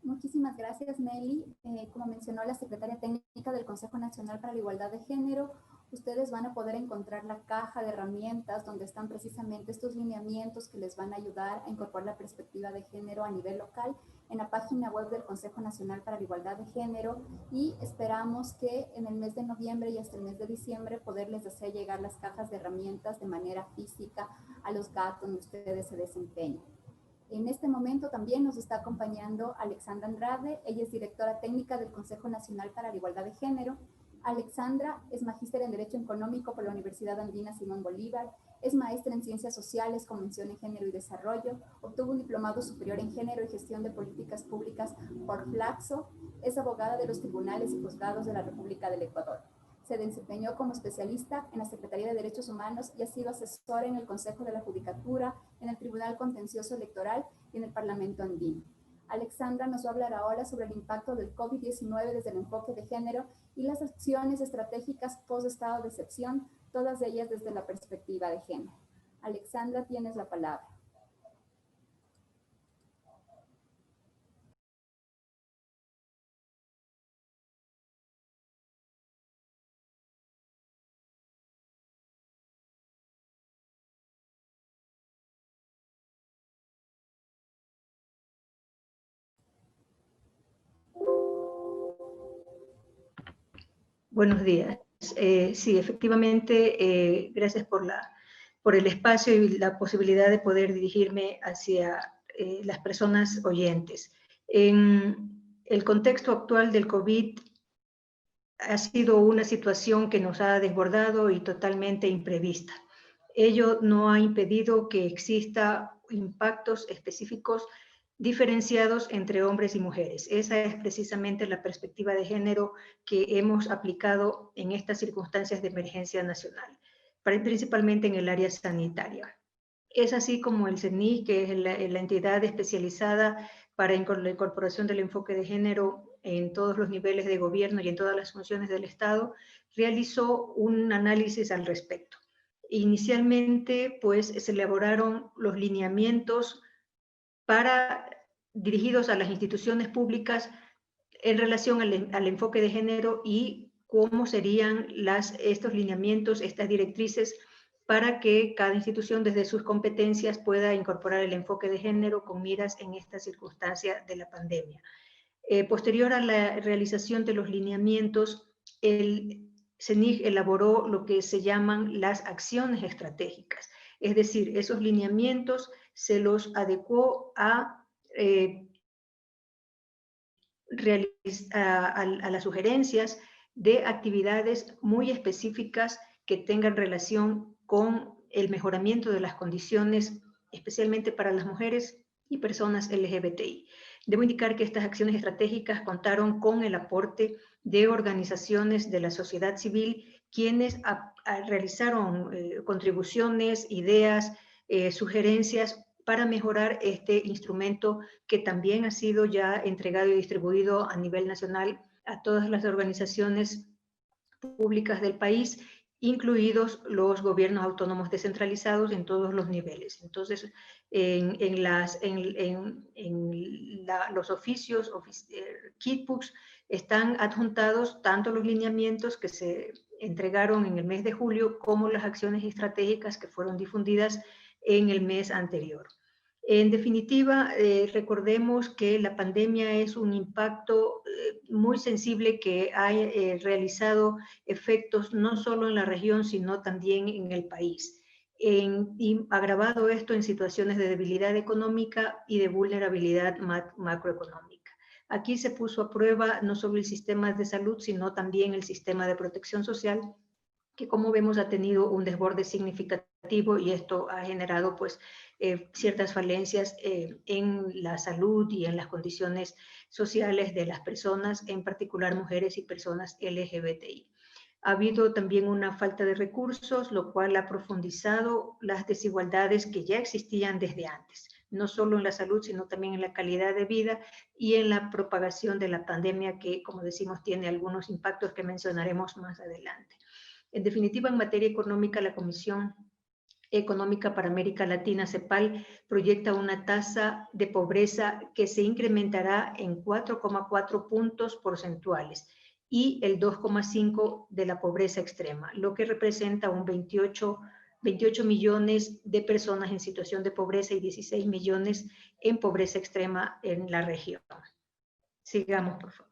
Muchísimas gracias, Nelly. Como mencionó la secretaria técnica del Consejo Nacional para la Igualdad de Género, ustedes van a poder encontrar la caja de herramientas donde están precisamente estos lineamientos que les van a ayudar a incorporar la perspectiva de género a nivel local en la página web del Consejo Nacional para la Igualdad de Género, y esperamos que en el mes de noviembre y hasta el mes de diciembre poderles hacer llegar las cajas de herramientas de manera física a los GAT donde ustedes se desempeñan. En este momento también nos está acompañando Alexandra Andrade. Ella es directora técnica del Consejo Nacional para la Igualdad de Género. Alexandra es magíster en Derecho Económico por la Universidad Andina Simón Bolívar. Es maestra en Ciencias Sociales con mención en Género y Desarrollo. Obtuvo un diplomado superior en Género y Gestión de Políticas Públicas por Flaxo. Es abogada de los tribunales y juzgados de la República del Ecuador. Se desempeñó como especialista en la Secretaría de Derechos Humanos y ha sido asesora en el Consejo de la Judicatura, en el Tribunal Contencioso Electoral y en el Parlamento andino. Alexandra nos va a hablar ahora sobre el impacto del COVID-19 desde el enfoque de género y las acciones estratégicas post-estado de excepción, todas ellas desde la perspectiva de género. Alexandra, tienes la palabra. Buenos días. Sí, efectivamente, gracias por el espacio y la posibilidad de poder dirigirme hacia las personas oyentes. En el contexto actual del COVID ha sido una situación que nos ha desbordado y totalmente imprevista. Ello no ha impedido que exista impactos específicos diferenciados entre hombres y mujeres. Esa es precisamente la perspectiva de género que hemos aplicado en estas circunstancias de emergencia nacional, principalmente en el área sanitaria. Es así como el CENIC, que es la entidad especializada para la incorporación del enfoque de género en todos los niveles de gobierno y en todas las funciones del Estado, realizó un análisis al respecto. Inicialmente, pues, se elaboraron los lineamientos dirigidos a las instituciones públicas en relación al enfoque de género y cómo serían estos lineamientos, estas directrices, para que cada institución desde sus competencias pueda incorporar el enfoque de género con miras en esta circunstancia de la pandemia. Posterior a la realización de los lineamientos, el CENIG elaboró lo que se llaman las acciones estratégicas, es decir, esos lineamientos se los adecuó a las sugerencias de actividades muy específicas que tengan relación con el mejoramiento de las condiciones, especialmente para las mujeres y personas LGBTI. Debo indicar que estas acciones estratégicas contaron con el aporte de organizaciones de la sociedad civil, quienes realizaron contribuciones, ideas, sugerencias para mejorar este instrumento que también ha sido ya entregado y distribuido a nivel nacional a todas las organizaciones públicas del país, incluidos los gobiernos autónomos descentralizados en todos los niveles. Entonces, los oficios, kitbooks, están adjuntados tanto los lineamientos que se entregaron en el mes de julio como las acciones estratégicas que fueron difundidas en el mes anterior. En definitiva, recordemos que la pandemia es un impacto muy sensible que ha realizado efectos no solo en la región, sino también en el país. Y agravado esto en situaciones de debilidad económica y de vulnerabilidad macroeconómica. Aquí se puso a prueba no solo el sistema de salud, sino también el sistema de protección social, que como vemos ha tenido un desborde significativo y esto ha generado pues ciertas falencias en la salud y en las condiciones sociales de las personas, en particular mujeres y personas LGBTI. Ha habido también una falta de recursos, lo cual ha profundizado las desigualdades que ya existían desde antes, no solo en la salud, sino también en la calidad de vida y en la propagación de la pandemia que, como decimos, tiene algunos impactos que mencionaremos más adelante. En definitiva, en materia económica, la Comisión Económica para América Latina, CEPAL, proyecta una tasa de pobreza que se incrementará en 4,4 puntos porcentuales y el 2,5 de la pobreza extrema, lo que representa un 28 millones de personas en situación de pobreza y 16 millones en pobreza extrema en la región. Sigamos, por favor.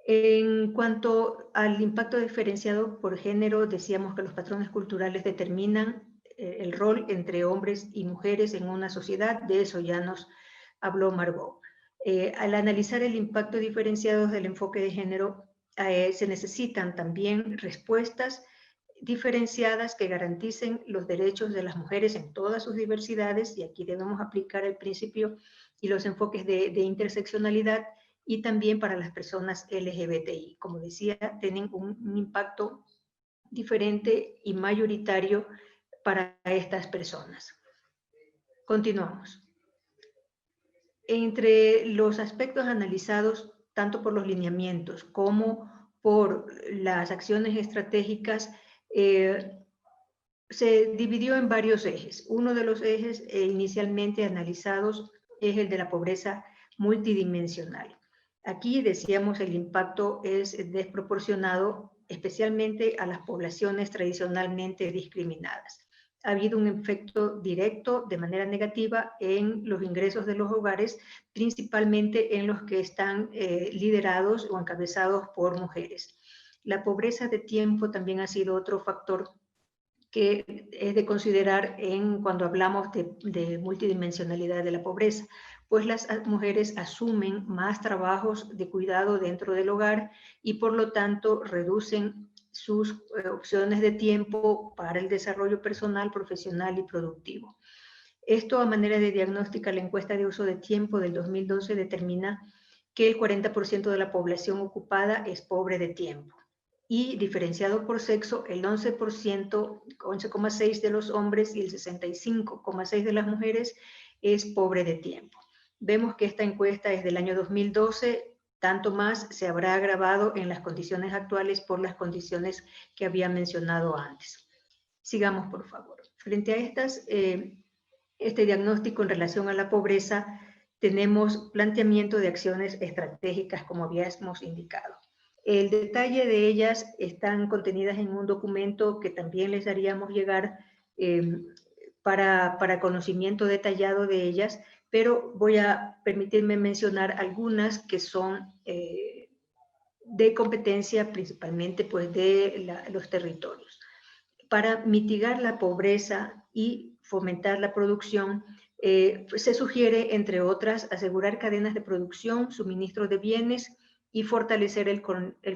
En cuanto al impacto diferenciado por género, decíamos que los patrones culturales determinan el rol entre hombres y mujeres en una sociedad. De eso ya nos habló Margot. Al analizar el impacto diferenciado del enfoque de género, se necesitan también respuestas diferenciadas que garanticen los derechos de las mujeres en todas sus diversidades, y aquí debemos aplicar el principio y los enfoques de interseccionalidad, y también para las personas LGBTI. Como decía, tienen un impacto diferente y mayoritario para estas personas. Continuamos. Entre los aspectos analizados, tanto por los lineamientos como por las acciones estratégicas, se dividió en varios ejes. Uno de los ejes inicialmente analizados es el de la pobreza multidimensional. Aquí decíamos el impacto es desproporcionado, especialmente a las poblaciones tradicionalmente discriminadas. Ha habido un efecto directo de manera negativa en los ingresos de los hogares, principalmente en los que están liderados o encabezados por mujeres. La pobreza de tiempo también ha sido otro factor que es de considerar cuando hablamos de multidimensionalidad de la pobreza, pues las mujeres asumen más trabajos de cuidado dentro del hogar y por lo tanto reducen sus opciones de tiempo para el desarrollo personal, profesional y productivo. Esto, a manera de diagnóstica, la encuesta de uso de tiempo del 2012 determina que el 40% de la población ocupada es pobre de tiempo. Y diferenciado por sexo, el 11%, 11,6% de los hombres y el 65,6% de las mujeres es pobre de tiempo. Vemos que esta encuesta es del año 2012, tanto más se habrá agravado en las condiciones actuales por las condiciones que había mencionado antes. Sigamos, por favor. Frente a este diagnóstico en relación a la pobreza, tenemos planteamiento de acciones estratégicas, como habíamos indicado. El detalle de ellas están contenidas en un documento que también les haríamos llegar para conocimiento detallado de ellas, pero voy a permitirme mencionar algunas que son de competencia principalmente pues, de los territorios. Para mitigar la pobreza y fomentar la producción, se sugiere, entre otras, asegurar cadenas de producción, suministro de bienes, y fortalecer el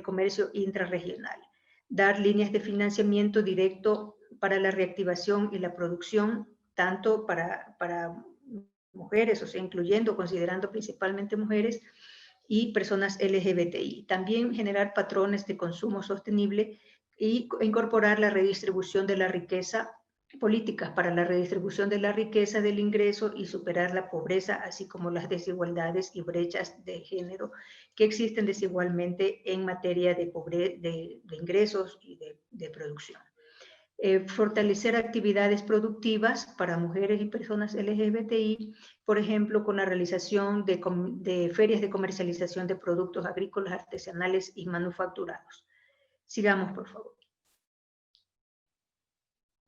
comercio intrarregional, dar líneas de financiamiento directo para la reactivación y la producción, tanto para mujeres, o sea, incluyendo, considerando principalmente mujeres y personas LGBTI. También generar patrones de consumo sostenible y incorporar la redistribución de la riqueza, políticas para la redistribución de la riqueza del ingreso y superar la pobreza, así como las desigualdades y brechas de género que existen desigualmente en materia de ingresos y de producción. Fortalecer actividades productivas para mujeres y personas LGBTI, por ejemplo, con la realización de ferias de comercialización de productos agrícolas, artesanales y manufacturados. Sigamos, por favor.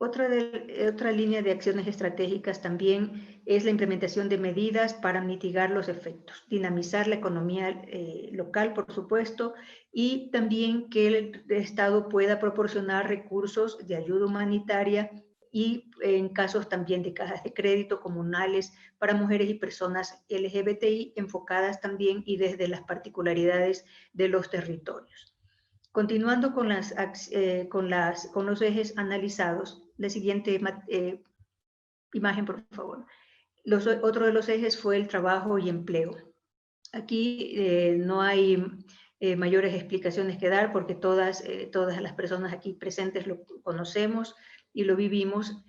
Otra línea de acciones estratégicas también es la implementación de medidas para mitigar los efectos, dinamizar la economía local, por supuesto, y también que el Estado pueda proporcionar recursos de ayuda humanitaria y en casos también de cajas de crédito comunales para mujeres y personas LGBTI, enfocadas también y desde las particularidades de los territorios. Continuando con los ejes analizados, la siguiente imagen, por favor. Otro de los ejes fue el trabajo y empleo. Aquí no hay mayores explicaciones que dar porque todas las personas aquí presentes lo conocemos y lo vivimos,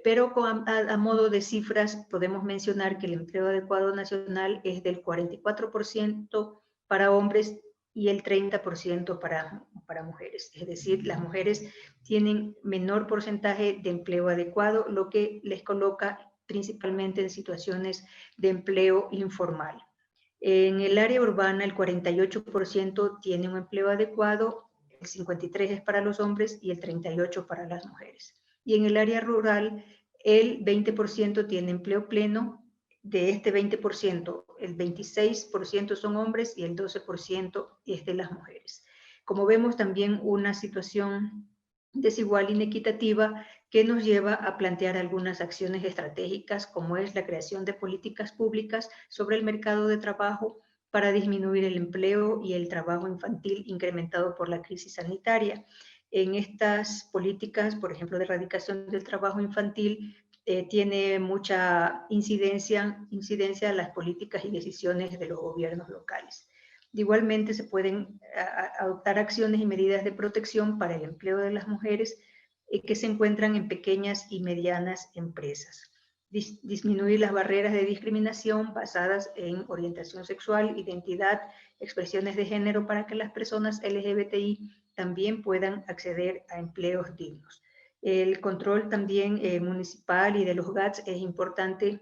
pero a modo de cifras podemos mencionar que el empleo adecuado nacional es del 44% para hombres y el 30% para mujeres. Es decir, las mujeres tienen menor porcentaje de empleo adecuado, lo que les coloca principalmente en situaciones de empleo informal. En el área urbana, el 48% tiene un empleo adecuado, el 53% es para los hombres y el 38% para las mujeres. Y en el área rural, el 20% tiene empleo pleno. De este 20%, el 26% son hombres y el 12% es de las mujeres. Como vemos, también una situación desigual e inequitativa que nos lleva a plantear algunas acciones estratégicas, como es la creación de políticas públicas sobre el mercado de trabajo para disminuir el empleo y el trabajo infantil incrementado por la crisis sanitaria. en estas políticas, por ejemplo, de erradicación del trabajo infantil, tiene mucha incidencia las políticas y decisiones de los gobiernos locales. Igualmente se pueden adoptar acciones y medidas de protección para el empleo de las mujeres que se encuentran en pequeñas y medianas empresas. Disminuir las barreras de discriminación basadas en orientación sexual, identidad, expresiones de género para que las personas LGBTI también puedan acceder a empleos dignos. El control también municipal y de los GATS es importante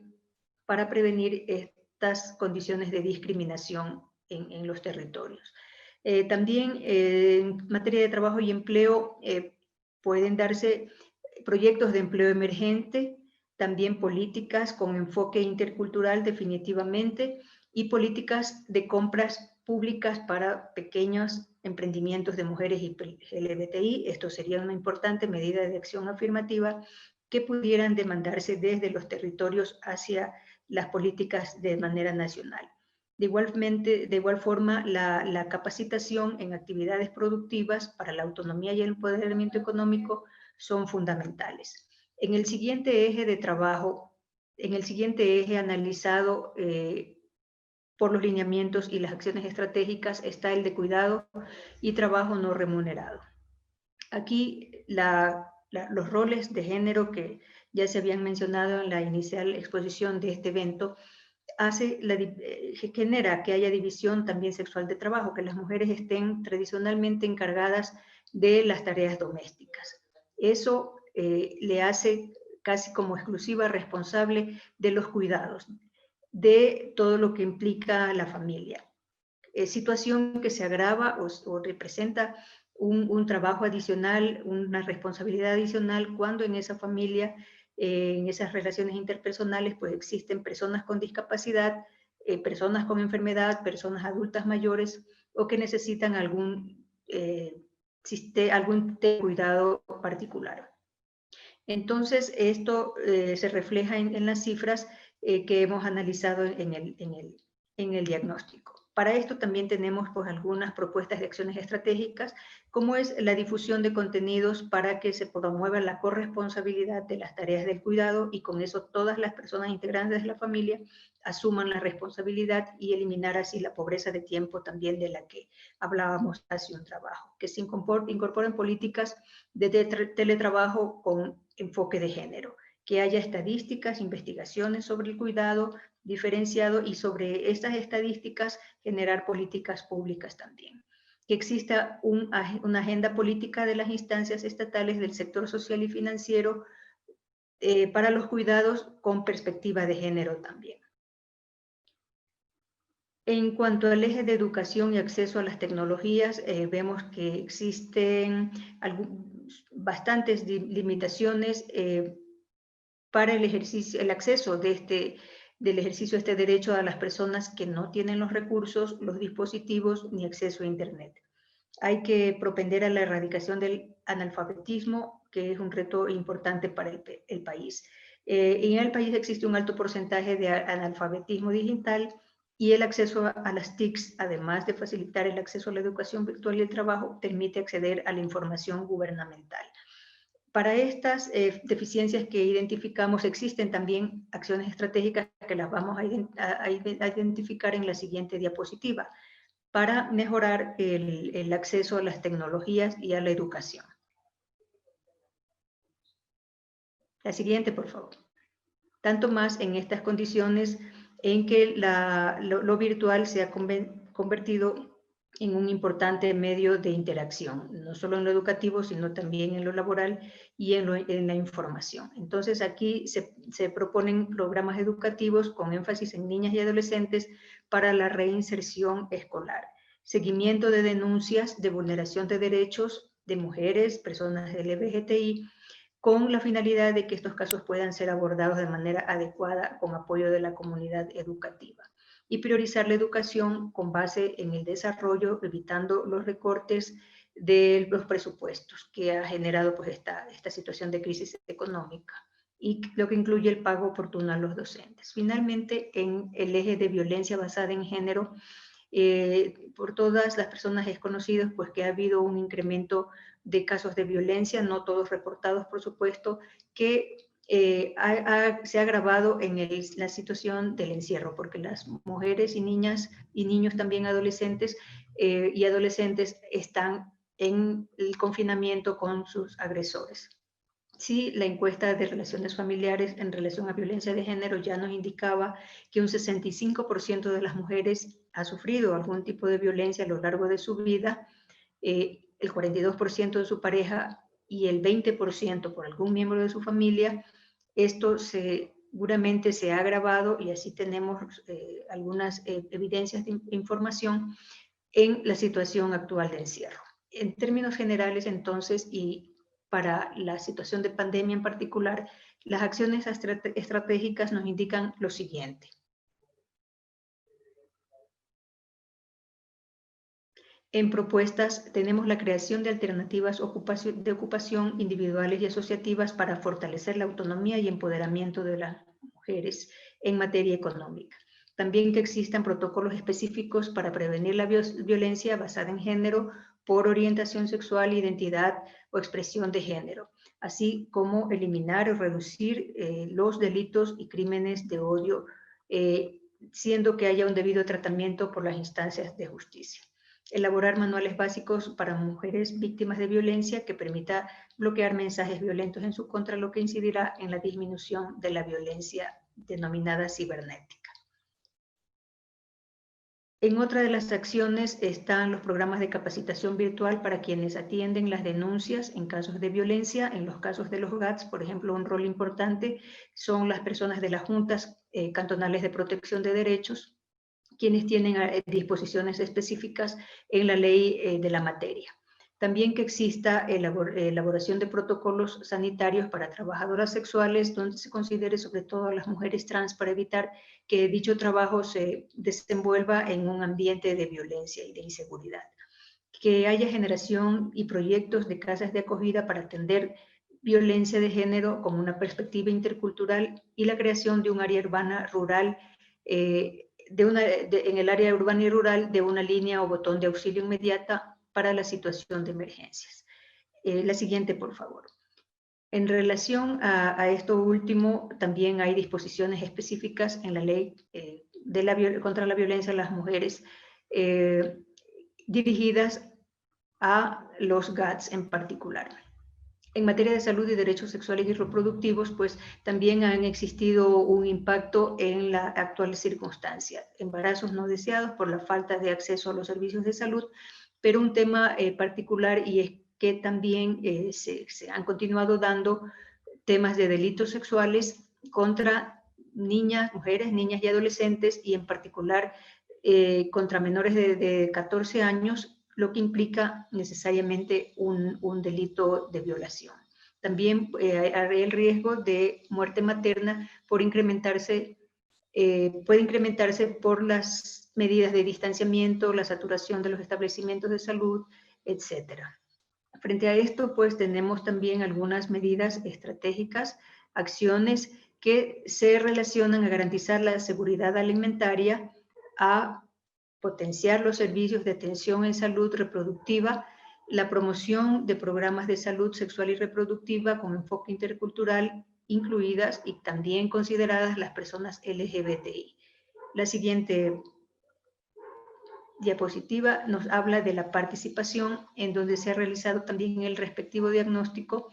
para prevenir estas condiciones de discriminación en los territorios. También en materia de trabajo y empleo pueden darse proyectos de empleo emergente, también políticas con enfoque intercultural definitivamente y políticas de compras públicas para pequeños emprendimientos de mujeres y LGBTI. Esto sería una importante medida de acción afirmativa que pudieran demandarse desde los territorios hacia las políticas de manera nacional. De igual forma, la capacitación en actividades productivas para la autonomía y el empoderamiento económico son fundamentales. En el siguiente eje de trabajo, en el siguiente eje analizado por los lineamientos y las acciones estratégicas está el de cuidado y trabajo no remunerado. Aquí los roles de género que ya se habían mencionado en la inicial exposición de este evento genera que haya división también sexual de trabajo, que las mujeres estén tradicionalmente encargadas de las tareas domésticas. Eso le hace casi como exclusiva responsable de los cuidados, de todo lo que implica la familia. Situación que se agrava o representa un trabajo adicional, una responsabilidad adicional cuando en esa familia, en esas relaciones interpersonales, pues existen personas con discapacidad, personas con enfermedad, personas adultas mayores o que necesitan algún cuidado particular. Entonces, esto se refleja en las cifras que hemos analizado en el diagnóstico. Para esto también tenemos pues, algunas propuestas de acciones estratégicas, como es la difusión de contenidos para que se promueva la corresponsabilidad de las tareas del cuidado y con eso todas las personas integrantes de la familia asuman la responsabilidad y eliminar así la pobreza de tiempo también de la que hablábamos hace un trabajo. Que se incorporen políticas de teletrabajo con enfoque de género, que haya estadísticas, investigaciones sobre el cuidado diferenciado y sobre estas estadísticas generar políticas públicas también. Que exista una agenda política de las instancias estatales del sector social y financiero para los cuidados con perspectiva de género también. En cuanto al eje de educación y acceso a las tecnologías, vemos que existen bastantes limitaciones para el acceso del ejercicio de este derecho a las personas que no tienen los recursos, los dispositivos ni acceso a Internet. Hay que propender a la erradicación del analfabetismo, que es un reto importante para el país. En el país existe un alto porcentaje de analfabetismo digital y el acceso a las TICs, además de facilitar el acceso a la educación virtual y el trabajo, permite acceder a la información gubernamental. Para estas deficiencias que identificamos existen también acciones estratégicas que las vamos a identificar en la siguiente diapositiva para mejorar el acceso a las tecnologías y a la educación. La siguiente, por favor. Tanto más en estas condiciones en que lo virtual se ha convertido en un importante medio de interacción, no solo en lo educativo, sino también en lo laboral y en la información. Entonces aquí se proponen programas educativos con énfasis en niñas y adolescentes para la reinserción escolar, seguimiento de denuncias de vulneración de derechos de mujeres, personas LGBTI, con la finalidad de que estos casos puedan ser abordados de manera adecuada con apoyo de la comunidad educativa. Y priorizar la educación con base en el desarrollo, evitando los recortes de los presupuestos que ha generado pues, esta situación de crisis económica y lo que incluye el pago oportuno a los docentes. Finalmente, en el eje de violencia basada en género, Por todas las personas es conocido pues, que ha habido un incremento de casos de violencia, no todos reportados, por supuesto, que se ha agravado en la situación del encierro, porque las mujeres y niñas y niños también adolescentes y adolescentes están en el confinamiento con sus agresores. Sí, la encuesta de relaciones familiares en relación a violencia de género ya nos indicaba que un 65% de las mujeres ha sufrido algún tipo de violencia a lo largo de su vida, el 42% de su pareja y el 20% por algún miembro de su familia. Esto seguramente se ha agravado y así tenemos algunas evidencias de información en la situación actual de encierro. En términos generales, entonces, y para la situación de pandemia en particular, las acciones estratégicas nos indican lo siguiente. En propuestas tenemos la creación de alternativas de ocupación individuales y asociativas para fortalecer la autonomía y empoderamiento de las mujeres en materia económica. También que existan protocolos específicos para prevenir la violencia basada en género por orientación sexual, identidad o expresión de género, así como eliminar o reducir los delitos y crímenes de odio, siendo que haya un debido tratamiento por las instancias de justicia. Elaborar manuales básicos para mujeres víctimas de violencia que permita bloquear mensajes violentos en su contra, lo que incidirá en la disminución de la violencia denominada cibernética. En otra de las acciones están los programas de capacitación virtual para quienes atienden las denuncias en casos de violencia. En los casos de los GATS, por ejemplo, un rol importante son las personas de las juntas cantonales de protección de derechos, quienes tienen disposiciones específicas en la ley de la materia. También que exista elaboración de protocolos sanitarios para trabajadoras sexuales, donde se considere sobre todo a las mujeres trans para evitar que dicho trabajo se desenvuelva en un ambiente de violencia y de inseguridad. Que haya generación y proyectos de casas de acogida para atender violencia de género con una perspectiva intercultural y la creación de un área urbana rural en el área urbana y rural de una línea o botón de auxilio inmediata para la situación de emergencias. La siguiente, por favor. En relación a esto último, también hay disposiciones específicas en la ley contra la violencia a las mujeres dirigidas a los GATS en particular. En materia de salud y derechos sexuales y reproductivos, pues también han existido un impacto en la actual circunstancia. Embarazos no deseados por la falta de acceso a los servicios de salud, pero un tema particular y es que también se han continuado dando temas de delitos sexuales contra niñas, mujeres, niñas y adolescentes y en particular contra menores de 14 años, lo que implica necesariamente un delito de violación. También hay el riesgo de muerte materna por puede incrementarse por las medidas de distanciamiento, la saturación de los establecimientos de salud, etc. Frente a esto, pues tenemos también algunas medidas estratégicas, acciones que se relacionan a garantizar la seguridad alimentaria, a potenciar los servicios de atención en salud reproductiva, la promoción de programas de salud sexual y reproductiva con enfoque intercultural, incluidas y también consideradas las personas LGBTI. La siguiente diapositiva nos habla de la participación, en donde se ha realizado también el respectivo diagnóstico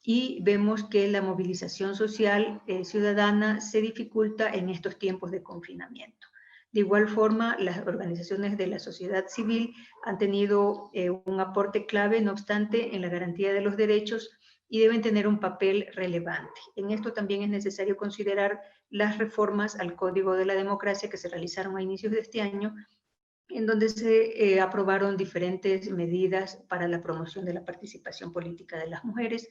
y vemos que la movilización social ciudadana se dificulta en estos tiempos de confinamiento. De igual forma, las organizaciones de la sociedad civil han tenido un aporte clave, no obstante, en la garantía de los derechos y deben tener un papel relevante. En esto también es necesario considerar las reformas al Código de la Democracia que se realizaron a inicios de este año, en donde se aprobaron diferentes medidas para la promoción de la participación política de las mujeres,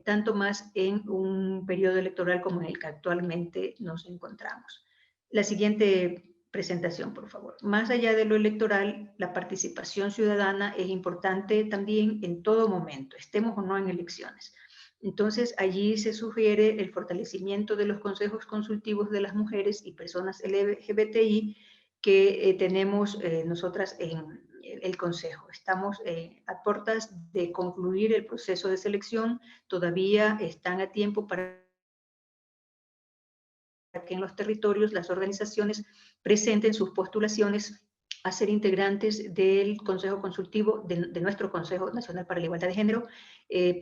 tanto más en un periodo electoral como en el que actualmente nos encontramos. La siguiente presentación, por favor. Más allá de lo electoral, la participación ciudadana es importante también en todo momento, estemos o no en elecciones. Entonces, allí se sugiere el fortalecimiento de los consejos consultivos de las mujeres y personas LGBTI que tenemos nosotras en el Consejo. Estamos a puertas de concluir el proceso de selección, todavía están a tiempo para que en los territorios las organizaciones presenten sus postulaciones a ser integrantes del Consejo Consultivo, de nuestro Consejo Nacional para la Igualdad de Género.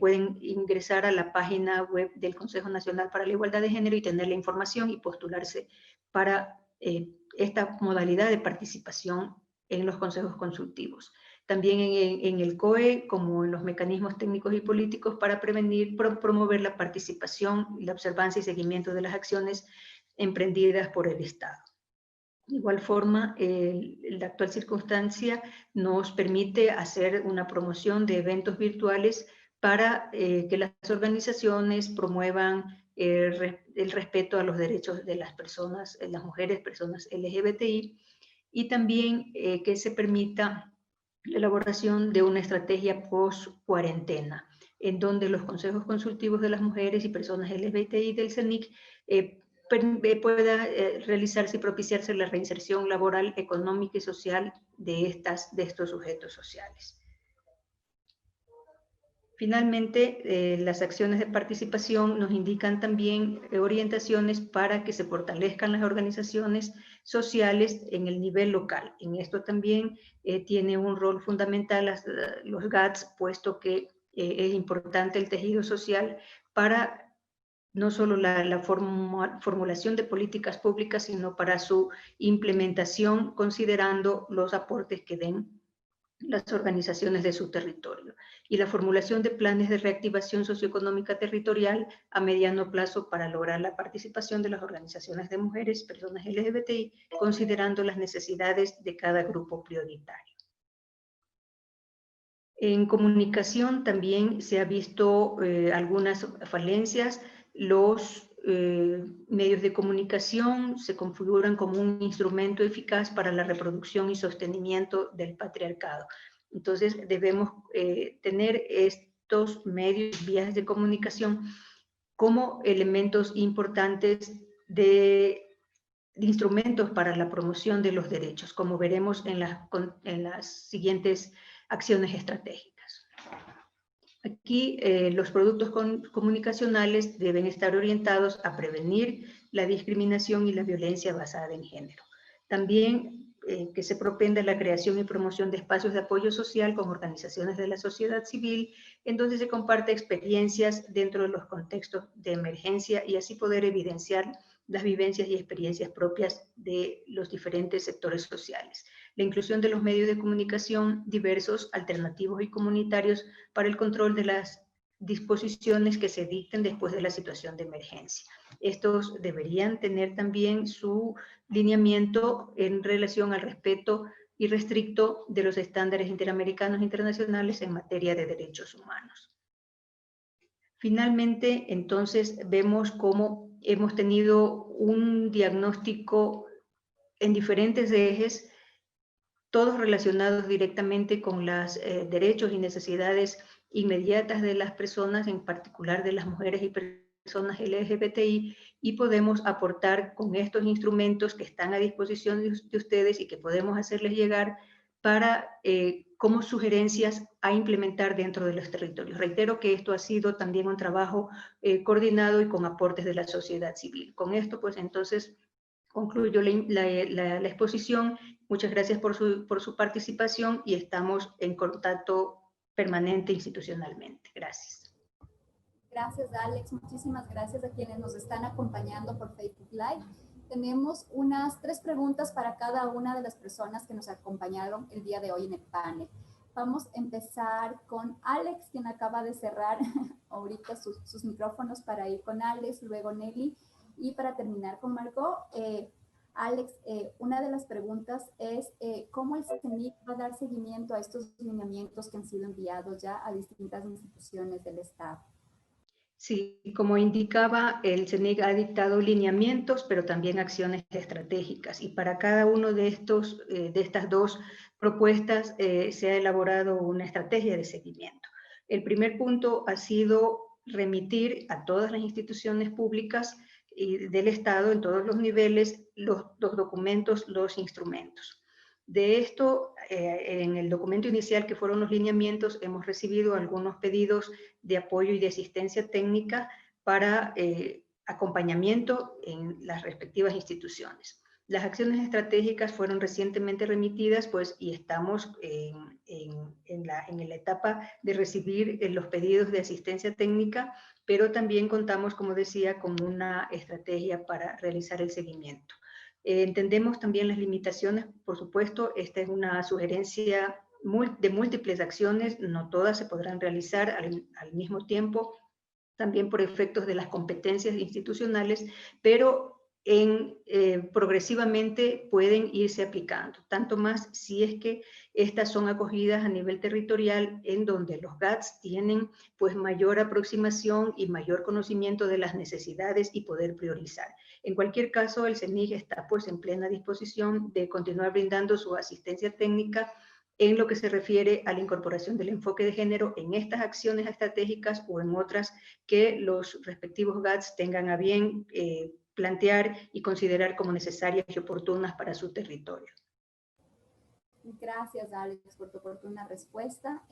Pueden ingresar a la página web del Consejo Nacional para la Igualdad de Género y tener la información y postularse para esta modalidad de participación en los consejos consultivos. También en el COE, como en los mecanismos técnicos y políticos para promover la participación, la observancia y seguimiento de las acciones emprendidas por el Estado. De igual forma, la actual circunstancia nos permite hacer una promoción de eventos virtuales para que las organizaciones promuevan el respeto a los derechos de las personas, las mujeres, personas LGBTI, y también que se permita la elaboración de una estrategia post-cuarentena, en donde los consejos consultivos de las mujeres y personas LGBTI del CENIC pueda realizarse y propiciarse la reinserción laboral, económica y social de estos sujetos sociales. Finalmente, las acciones de participación nos indican también orientaciones para que se fortalezcan las organizaciones sociales en el nivel local. En esto también tiene un rol fundamental los GATS, puesto que es importante el tejido social para no solo la formulación de políticas públicas, sino para su implementación, considerando los aportes que den las organizaciones de su territorio, y la formulación de planes de reactivación socioeconómica territorial a mediano plazo para lograr la participación de las organizaciones de mujeres, personas LGBTI, considerando las necesidades de cada grupo prioritario. En comunicación también se ha visto algunas falencias. Los medios de comunicación se configuran como un instrumento eficaz para la reproducción y sostenimiento del patriarcado. Entonces debemos tener estos medios, vías de comunicación, como elementos importantes de instrumentos para la promoción de los derechos, como veremos en las siguientes acciones estratégicas. Aquí los productos comunicacionales deben estar orientados a prevenir la discriminación y la violencia basada en género. También que se propenda la creación y promoción de espacios de apoyo social con organizaciones de la sociedad civil, en donde se comparte experiencias dentro de los contextos de emergencia y así poder evidenciar las vivencias y experiencias propias de los diferentes sectores sociales. La inclusión de los medios de comunicación diversos, alternativos y comunitarios para el control de las disposiciones que se dicten después de la situación de emergencia. Estos deberían tener también su lineamiento en relación al respeto irrestricto de los estándares interamericanos e internacionales en materia de derechos humanos. Finalmente, entonces, vemos cómo hemos tenido un diagnóstico en diferentes ejes, todos relacionados directamente con los derechos y necesidades inmediatas de las personas, en particular de las mujeres y personas LGBTI, y podemos aportar con estos instrumentos que están a disposición de ustedes y que podemos hacerles llegar para como sugerencias a implementar dentro de los territorios. Reitero que esto ha sido también un trabajo coordinado y con aportes de la sociedad civil. Con esto, pues entonces, concluyo la exposición. Muchas gracias por su participación y estamos en contacto permanente institucionalmente. Gracias. Gracias, Alex. Muchísimas gracias a quienes nos están acompañando por Facebook Live. Tenemos unas 3 preguntas para cada una de las personas que nos acompañaron el día de hoy en el panel. Vamos a empezar con Alex, quien acaba de cerrar ahorita sus micrófonos, para ir con Alex, luego Nelly, y para terminar con Margot. Alex, una de las preguntas es ¿cómo el CENIC va a dar seguimiento a estos lineamientos que han sido enviados ya a distintas instituciones del Estado? Sí, como indicaba, el CENIC ha dictado lineamientos, pero también acciones estratégicas. Y para cada uno de estas 2 propuestas se ha elaborado una estrategia de seguimiento. El primer punto ha sido remitir a todas las instituciones públicas del Estado en todos los niveles, los documentos, los instrumentos. De esto, en el documento inicial que fueron los lineamientos, hemos recibido algunos pedidos de apoyo y de asistencia técnica para acompañamiento en las respectivas instituciones. Las acciones estratégicas fueron recientemente remitidas, pues, y estamos en la etapa de recibir los pedidos de asistencia técnica, pero también contamos, como decía, con una estrategia para realizar el seguimiento. Entendemos también las limitaciones, por supuesto, esta es una sugerencia de múltiples acciones, no todas se podrán realizar al mismo tiempo, también por efectos de las competencias institucionales, pero progresivamente pueden irse aplicando, tanto más si es que estas son acogidas a nivel territorial, en donde los GATS tienen pues mayor aproximación y mayor conocimiento de las necesidades y poder priorizar. En cualquier caso, el CENIG está pues en plena disposición de continuar brindando su asistencia técnica en lo que se refiere a la incorporación del enfoque de género en estas acciones estratégicas o en otras que los respectivos GATS tengan a bien plantear y considerar como necesarias y oportunas para su territorio. Gracias, Alex, por tu oportuna respuesta.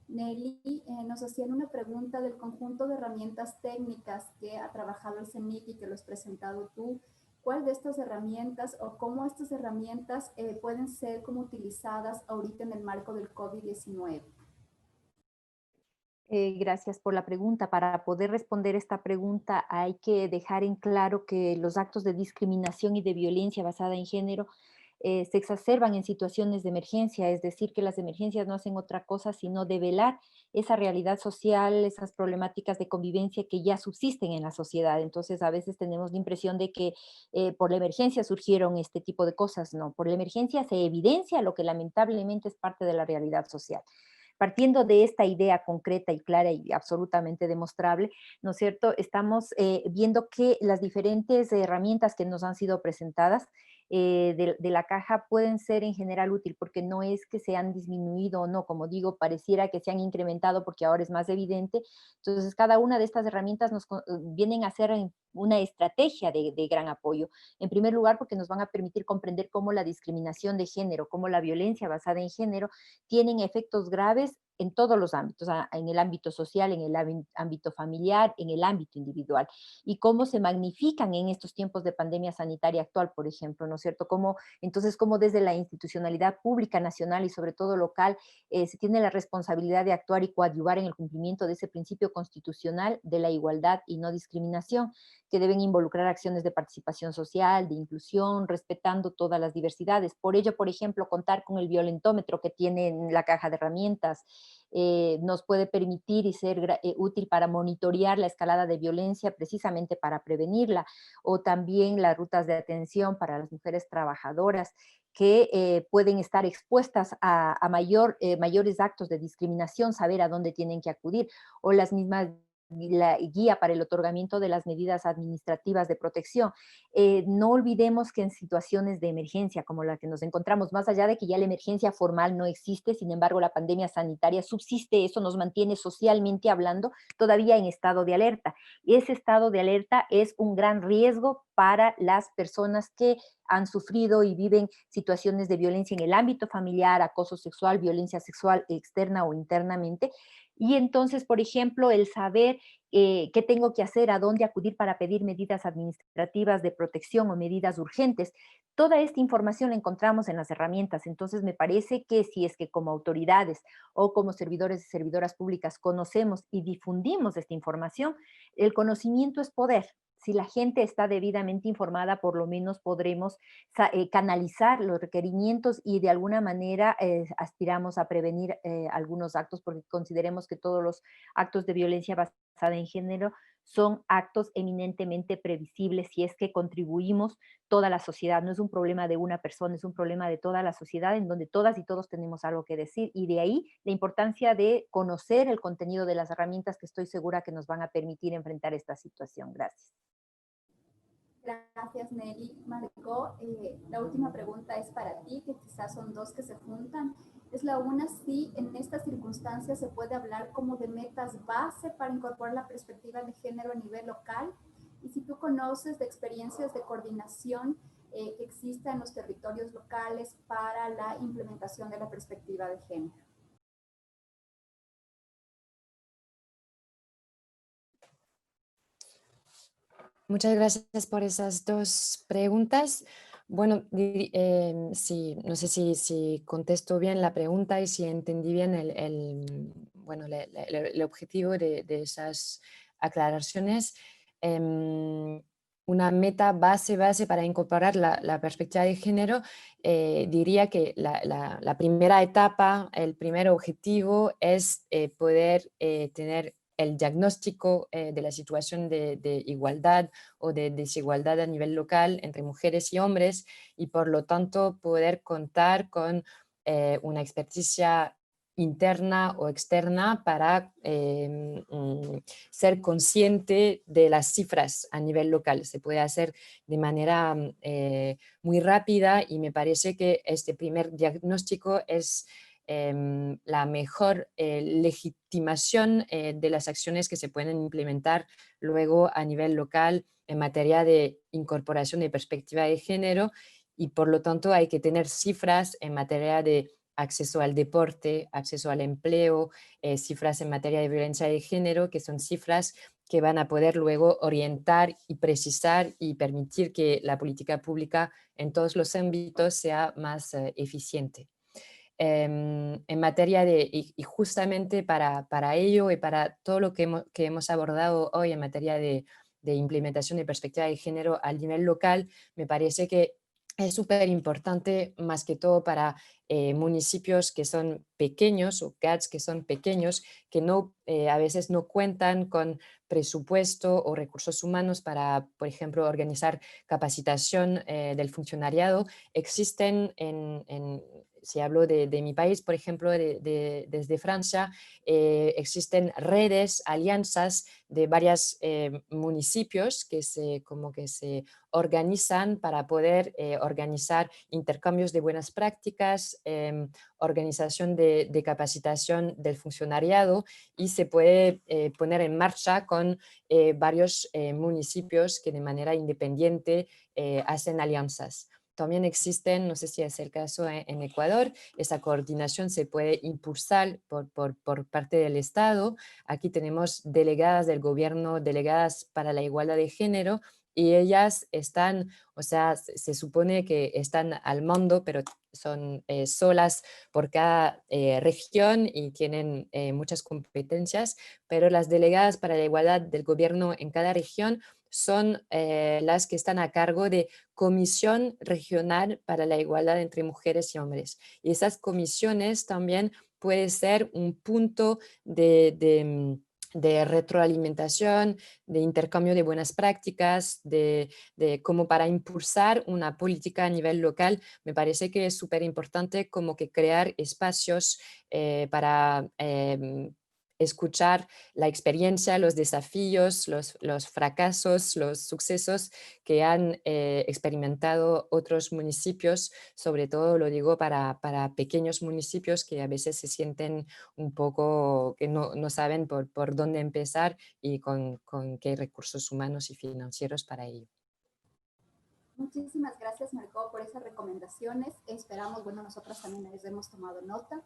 Nelly, nos hacían una pregunta del conjunto de herramientas técnicas que ha trabajado el CENIC y que lo has presentado tú. ¿Cuál de estas herramientas o cómo estas herramientas pueden ser como utilizadas ahorita en el marco del COVID-19? Gracias por la pregunta. Para poder responder esta pregunta hay que dejar en claro que los actos de discriminación y de violencia basada en género se exacerban en situaciones de emergencia, es decir, que las emergencias no hacen otra cosa sino develar esa realidad social, esas problemáticas de convivencia que ya subsisten en la sociedad. Entonces, a veces tenemos la impresión de que por la emergencia surgieron este tipo de cosas. No, por la emergencia se evidencia lo que lamentablemente es parte de la realidad social. Partiendo de esta idea concreta y clara y absolutamente demostrable, ¿no es cierto? Estamos viendo que las diferentes herramientas que nos han sido presentadas de la caja pueden ser en general útil, porque no es que se han disminuido o no, como digo, pareciera que se han incrementado porque ahora es más evidente. Entonces, cada una de estas herramientas nos vienen a ser una estrategia de gran apoyo. En primer lugar, porque nos van a permitir comprender cómo la discriminación de género, cómo la violencia basada en género tienen efectos graves en todos los ámbitos, en el ámbito social, en el ámbito familiar, en el ámbito individual, y cómo se magnifican en estos tiempos de pandemia sanitaria actual, por ejemplo, ¿no es cierto? Entonces, cómo desde la institucionalidad pública, nacional y sobre todo local, se tiene la responsabilidad de actuar y coadyuvar en el cumplimiento de ese principio constitucional de la igualdad y no discriminación, que deben involucrar acciones de participación social, de inclusión, respetando todas las diversidades. Por ello, por ejemplo, contar con el violentómetro que tiene la caja de herramientas nos puede permitir y ser útil para monitorear la escalada de violencia, precisamente para prevenirla, o también las rutas de atención para las mujeres trabajadoras que pueden estar expuestas a mayores actos de discriminación, saber a dónde tienen que acudir, o las mismas la guía para el otorgamiento de las medidas administrativas de protección. No olvidemos que en situaciones de emergencia como la que nos encontramos, más allá de que ya la emergencia formal no existe, sin embargo la pandemia sanitaria subsiste, eso nos mantiene socialmente hablando todavía en estado de alerta. Ese estado de alerta es un gran riesgo para las personas que han sufrido y viven situaciones de violencia en el ámbito familiar, acoso sexual, violencia sexual externa o internamente. Y entonces, por ejemplo, el saber qué tengo que hacer, a dónde acudir para pedir medidas administrativas de protección o medidas urgentes. Toda esta información la encontramos en las herramientas. Entonces, me parece que si es que como autoridades o como servidores y servidoras públicas conocemos y difundimos esta información, el conocimiento es poder. Si la gente está debidamente informada, por lo menos podremos canalizar los requerimientos y de alguna manera aspiramos a prevenir algunos actos, porque consideremos que todos los actos de violencia basada en género son actos eminentemente previsibles si es que contribuimos toda la sociedad. No es un problema de una persona, es un problema de toda la sociedad en donde todas y todos tenemos algo que decir, y de ahí la importancia de conocer el contenido de las herramientas que estoy segura que nos van a permitir enfrentar esta situación. Gracias. Gracias, Nelly. Margot, la última pregunta es para ti, que quizás son dos que se juntan. Es la una, si en estas circunstancias se puede hablar como de metas base para incorporar la perspectiva de género a nivel local. y si tú conoces de experiencias de coordinación que existen en los territorios locales para la implementación de la perspectiva de género. Muchas gracias por esas dos preguntas. Bueno, no sé si contesto bien la pregunta y si entendí bien el objetivo de esas aclaraciones. Una meta base para incorporar la perspectiva de género, diría que la primera etapa, el primer objetivo es poder tener el diagnóstico de la situación de igualdad o de desigualdad a nivel local entre mujeres y hombres, y por lo tanto poder contar con una experticia interna o externa para ser consciente de las cifras a nivel local. Se puede hacer de manera muy rápida, y me parece que este primer diagnóstico es la mejor legitimación de las acciones que se pueden implementar luego a nivel local en materia de incorporación de perspectiva de género, y por lo tanto hay que tener cifras en materia de acceso al deporte, acceso al empleo, cifras en materia de violencia de género, que son cifras que van a poder luego orientar y precisar y permitir que la política pública en todos los ámbitos sea más eficiente. En materia de, y justamente para ello y para todo lo que hemos abordado hoy en materia de implementación de perspectiva de género a nivel local, me parece que es súper importante, más que todo para municipios que son pequeños o CATs que son pequeños, que a veces no cuentan con presupuesto o recursos humanos para, por ejemplo, organizar capacitación del funcionariado. Existen si hablo de mi país, por ejemplo, desde Francia, existen redes, alianzas de varios municipios que se organizan para poder organizar intercambios de buenas prácticas, organización de capacitación del funcionariado, y se puede poner en marcha con varios municipios que de manera independiente hacen alianzas. También existen, no sé si es el caso en Ecuador, esa coordinación se puede impulsar por parte del Estado. Aquí tenemos delegadas del gobierno, delegadas para la igualdad de género, y ellas están, o sea, se supone que están al mando, pero son solas por cada región y tienen muchas competencias, pero las delegadas para la igualdad del gobierno en cada región son las que están a cargo de Comisión Regional para la Igualdad entre Mujeres y Hombres. Y esas comisiones también pueden ser un punto de retroalimentación, de intercambio de buenas prácticas, como para impulsar una política a nivel local. Me parece que es súper importante como que crear espacios para escuchar la experiencia, los desafíos, los fracasos, los sucesos que han experimentado otros municipios. Sobre todo lo digo para pequeños municipios que a veces se sienten un poco que no saben por dónde empezar y con qué recursos humanos y financieros para ello. Muchísimas gracias, Margot, por esas recomendaciones. Esperamos, bueno, nosotras también les hemos tomado nota.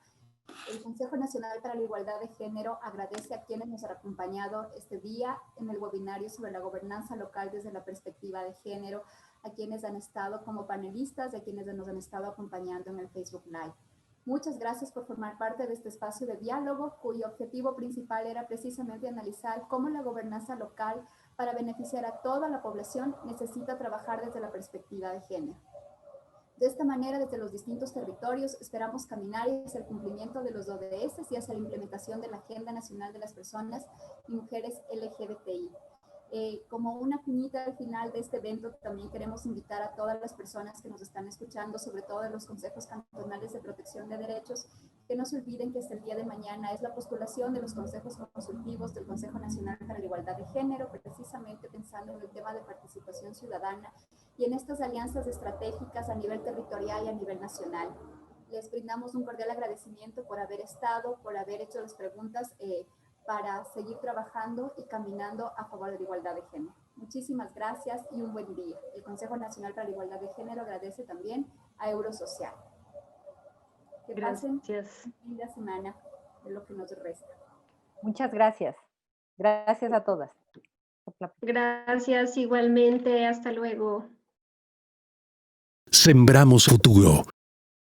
El Consejo Nacional para la Igualdad de Género agradece a quienes nos han acompañado este día en el webinario sobre la gobernanza local desde la perspectiva de género, a quienes han estado como panelistas y a quienes nos han estado acompañando en el Facebook Live. Muchas gracias por formar parte de este espacio de diálogo, cuyo objetivo principal era precisamente analizar cómo la gobernanza local, para beneficiar a toda la población, necesita trabajar desde la perspectiva de género. De esta manera, desde los distintos territorios, esperamos caminar hacia el cumplimiento de los ODS y hacia la implementación de la Agenda Nacional de las Personas y Mujeres LGBTI. Como una cuñita al final de este evento, también queremos invitar a todas las personas que nos están escuchando, sobre todo de los consejos cantonales de protección de derechos, que no se olviden que hasta el día de mañana es la postulación de los consejos consultivos del Consejo Nacional para la Igualdad de Género, precisamente pensando en el tema de participación ciudadana y en estas alianzas estratégicas a nivel territorial y a nivel nacional. Les brindamos un cordial agradecimiento por haber estado, por haber hecho las preguntas para seguir trabajando y caminando a favor de la igualdad de género. Muchísimas gracias y un buen día. El Consejo Nacional para la Igualdad de Género agradece también a Eurosocial. Que pasen una linda semana de lo que nos resta. Muchas gracias. Gracias a todas. Gracias igualmente. Hasta luego. Sembramos futuro.